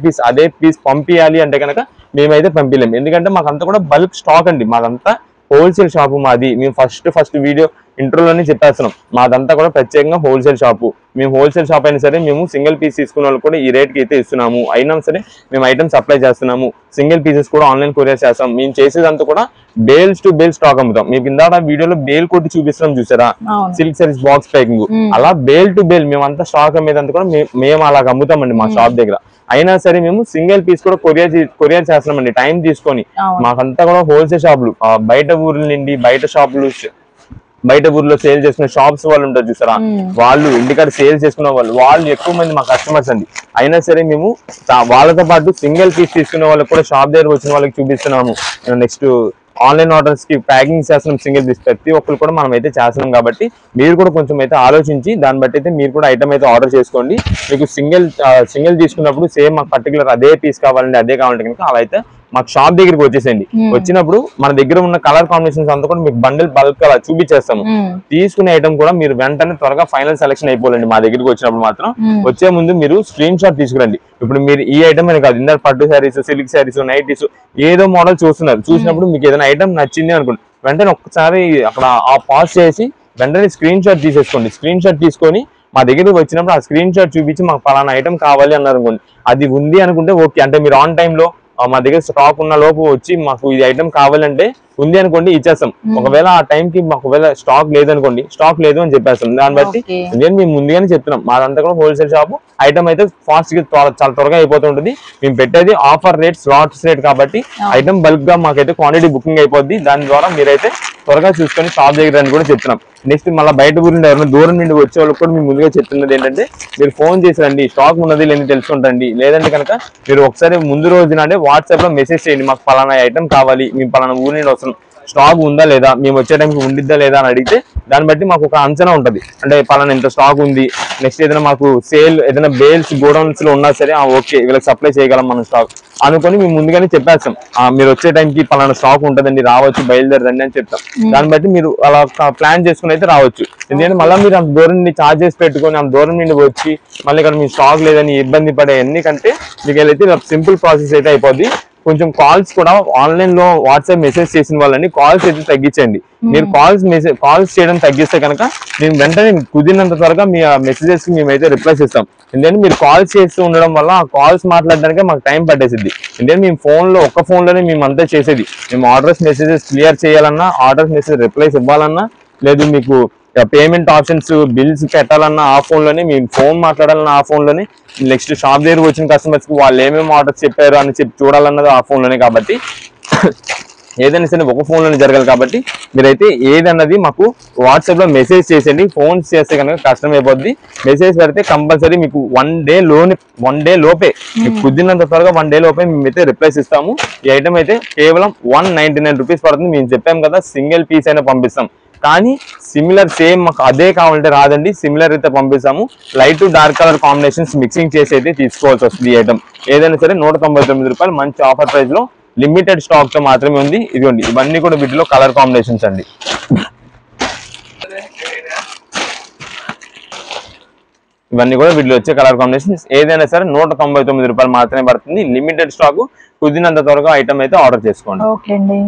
పీస్ పంపించాలి అంటే కనుక మేమైతే పంపించలేము. ఎందుకంటే మాకంతా కూడా బల్క్ స్టాక్ అండి, మాదంతా హోల్సేల్ షాపు మాది. మేము ఫస్ట్ వీడియో ఇంట్రోలోనే చెప్పేస్తున్నాం, మాదంతా కూడా ప్రత్యేకంగా హోల్సేల్ షాపు. మేము హోల్సేల్ షాప్ అయినా సరే మేము సింగిల్ పీస్ తీసుకున్న వాళ్ళు కూడా ఈ రేట్కి అయితే ఇస్తున్నాము. అయినా సరే మేము ఐటమ్ సప్లై చేస్తున్నాము, సింగిల్ పీసెస్ కూడా ఆన్లైన్ కొరియర్ చేస్తాం. మేము చేసేదంతా కూడా బేల్స్ టు బేల్ స్టాక్ అమ్ముతాం. మీకు ఇందాక వీడియోలో బేల్ కొట్టి చూపిస్తున్నాం చూసారా, సిల్క్ సారీస్ బాక్స్ ప్యాకింగ్, అలా బేల్ టు బేల్ మేమంతా స్టాక్ అమ్మేదంతా కూడా మేము అలాగ అమ్ముతామండి మా షాప్ దగ్గర. అయినా సరే మేము సింగిల్ పీస్ కూడా కొరియర్ చేస్తున్నామండి టైం తీసుకొని. మాకంతా కూడా హోల్సేల్ షాపులు, బయట ఊర్ల నుండి బయట ఊర్లో సేల్ చేసుకునే షాప్స్ వాళ్ళు ఉంటారు చూసారా, వాళ్ళు ఇంటికాడ సేల్ చేసుకునే వాళ్ళు ఎక్కువ మంది మా కస్టమర్స్ అండి. అయినా సరే మేము వాళ్ళతో పాటు సింగిల్ పీస్ తీసుకునే వాళ్ళకి కూడా షాప్ దగ్గర వచ్చిన వాళ్ళకి చూపిస్తున్నాము. నెక్స్ట్ ఆన్లైన్ ఆర్డర్స్ కి ప్యాకింగ్ చేస్తున్నాం సింగిల్ పీస్, ప్రతి ఒక్కరు కూడా మనం అయితే చేస్తున్నాం. కాబట్టి మీరు కూడా కొంచెం అయితే ఆలోచించి దాన్ని బట్టి అయితే మీరు కూడా ఐటమ్ అయితే ఆర్డర్ చేసుకోండి. మీకు సింగిల్ తీసుకున్నప్పుడు సేమ్ మాకు పర్టికులర్ అదే పీస్ కావాలంటే అదే కావాలంటే కనుక అలా అయితే మాకు షాప్ దగ్గరికి వచ్చేసేయండి. వచ్చినప్పుడు మన దగ్గర ఉన్న కలర్ కాంబినేషన్స్ అంతా కూడా మీకు బండిల్ బల్క్ అలా చూపించేస్తాము. తీసుకునే ఐటమ్ కూడా మీరు వెంటనే త్వరగా ఫైనల్ సెలెక్షన్ అయిపోలేండి. మా దగ్గరికి వచ్చినప్పుడు మాత్రం వచ్చే ముందు మీరు స్క్రీన్ షాట్ తీసుకురండి. ఇప్పుడు మీరు ఈ ఐటమ్ అని కాదు, ఇందాక పట్టు శారీస్, సిల్క్ శారీస్, నైటీస్ ఏదో మోడల్ చూసినప్పుడు మీకు ఏదైనా ఐటమ్ నచ్చింది అనుకోండి, వెంటనే ఒక్కసారి అక్కడ పాజ్ చేసి వెంటనే స్క్రీన్ షాట్ తీసేసుకోండి. స్క్రీన్ షాట్ తీసుకొని మా దగ్గరికి వచ్చినప్పుడు ఆ స్క్రీన్ షాట్ చూపించి మాకు పలానా ఐటమ్ కావాలి అన్నారు అనుకోండి, అది ఉంది అనుకుంటే ఓకే. అంటే మీరు ఆన్ టైమ్ లో మా దగ్గర స్టాక్ ఉన్న లోపు వచ్చి మాకు ఇది ఐటమ్ కావాలంటే ఉంది అనుకోండి ఇచ్చేస్తాం. ఒకవేళ ఆ టైం కి ఒకవేళ స్టాక్ లేదనుకోండి, స్టాక్ లేదు అని చెప్పేస్తాం. దాన్ని బట్టి నేను మేము ముందుగానే చెప్తున్నాం, మాదంతా కూడా హోల్సేల్ షాప్. ఐటమ్ అయితే ఫాస్ట్ గా చాలా త్వరగా అయిపోతుంటుంది. మేము పెట్టేది ఆఫర్ రేట్, స్లాట్స్ రేట్ కాబట్టి ఐటమ్ బల్క్ గా మాకైతే క్వాంటిటీ బుకింగ్ అయిపోద్ది. దాని ద్వారా మీరైతే త్వరగా చూసుకొని షాప్ దగ్గర అని కూడా చెప్తున్నాం. నెక్స్ట్ మళ్ళీ బయట ఊరి నుండి ఎవరైనా దూరం నుండి వచ్చే వాళ్ళకి కూడా మేము ముందుగా చెప్తున్నది ఏంటంటే, మీరు ఫోన్ చేసి రండి, స్టాక్ ఉన్నది లేని తెలుసుకుంటండి. లేదంటే కనుక మీరు ఒకసారి ముందు రోజు నాడే వాట్సాప్ లో మెసేజ్ చేయండి, మాకు పలానా ఐటమ్ కావాలి, మేము పలానా ఊరి నుండి వస్తున్నాం, స్టాక్ ఉందా లేదా, మేము వచ్చే టైంకి ఉండిద్దా లేదా అని అడిగితే దాన్ని బట్టి మాకు ఒక అంచనా ఉంటుంది. అంటే పలానా ఇంత స్టాక్ ఉంది, నెక్స్ట్ ఏదైనా మాకు సేల్ ఏదైనా బేల్స్ గోడౌన్స్ లో ఉన్నా సరే ఓకే వీళ్ళకి సప్లై చేయగలం మనం స్టాక్ అనుకొని మేము ముందుగానే చెప్పేస్తాం. మీరు వచ్చే టైంకి పలానా స్టాక్ ఉంటుందండి, రావచ్చు, బయలుదేరండి అని చెప్తాం. దాన్ని బట్టి మీరు అలా ప్లాన్ చేసుకుని అయితే రావచ్చు. ఎందుకంటే మళ్ళీ మీరు అంత దూరం నుండి ఛార్జెస్ పెట్టుకొని అంత దూరం నుండి వచ్చి మళ్ళీ ఇక్కడ మీ స్టాక్ లేదని ఇబ్బంది పడే అన్ని కంటే మీకు అయితే సింపుల్ ప్రాసెస్ అయితే అయిపోద్ది. కొంచెం కాల్స్ కూడా ఆన్లైన్ లో వాట్సాప్ మెసేజ్ చేసిన వాళ్ళని కాల్స్ అయితే తగ్గించండి. మీరు కాల్స్ చేయడం తగ్గిస్తే కనుక మేము వెంటనే కుదిరినంత త్వరగా మీ మెసేజెస్ కి మేమైతే రిప్లైస్ ఇస్తాం. ఎందుకంటే మీరు కాల్స్ చేస్తూ ఉండడం వల్ల ఆ కాల్స్ మాట్లాడడానికి మాకు టైం పట్టేసింది. ఎందుకంటే మేము ఒక్క ఫోన్ లోనే మేము అంతా చేసేది. మేము ఆర్డర్స్ మెసేజెస్ క్లియర్ చేయాలన్నా, ఆర్డర్స్ మెసేజ్ రిప్లైస్ ఇవ్వాలన్నా, లేదు మీకు పేమెంట్ ఆప్షన్స్ బిల్స్ పెట్టాలన్నా ఆ ఫోన్ లోనే, మేము ఫోన్ మాట్లాడాలన్నా ఆ ఫోన్ లోనే, నెక్స్ట్ షాప్ దగ్గర వచ్చిన కస్టమర్స్ కి వాళ్ళు ఏమేమి ఆర్డర్స్ చెప్పారు అని చెప్పి చూడాలన్నది ఆ ఫోన్ లోనే. కాబట్టి ఏదైనా సరే ఒక ఫోన్ లోనే జరగాలి. కాబట్టి మీరైతే ఏదన్నది మాకు వాట్సాప్ లో మెసేజ్ చేసేయండి. ఫోన్ చేస్తే కనుక కష్టం అయిపోద్ది. మెసేజ్ పెడితే కంపల్సరీ మీకు వన్ డే లోపే మీకు కుదిరినంత త్వరగా 1 day లోపే మేమైతే రిప్లైస్ ఇస్తాము. ఈ ఐటమ్ అయితే కేవలం 199 రూపీస్ పడుతుంది. మేము చెప్పాం కదా, సింగిల్ పీస్ అయినా పంపిస్తాం. కానీ సిమిలర్ సేమ్ మాకు అదే కావాలంటే రాదండి, సిమిలర్ అయితే పంపిస్తాము. Light to dark colour combinations mixing చేసి అయితే తీసుకోవాల్సి వస్తుంది. ఈ ఐటమ్ ఏదైనా సరే 199 రూపాయలు మంచి ఆఫర్ ప్రైస్ లో లిమిటెడ్ స్టాక్ తో మాత్రమే ఉంది. ఇదిగోండి ఇవన్నీ కూడా వీటిలో కలర్ కాంబినేషన్స్ అండి. ఇవన్నీ కూడా వీటిలో వచ్చే కలర్ కాంబినేషన్స్. ఏదైనా సరే 199 రూపాయలు మాత్రమే పడుతుంది. Limited stock. కుదిరినంత త్వరగా ఐటమ్ అయితే ఆర్డర్ చేసుకోండి. ఓకే అండి.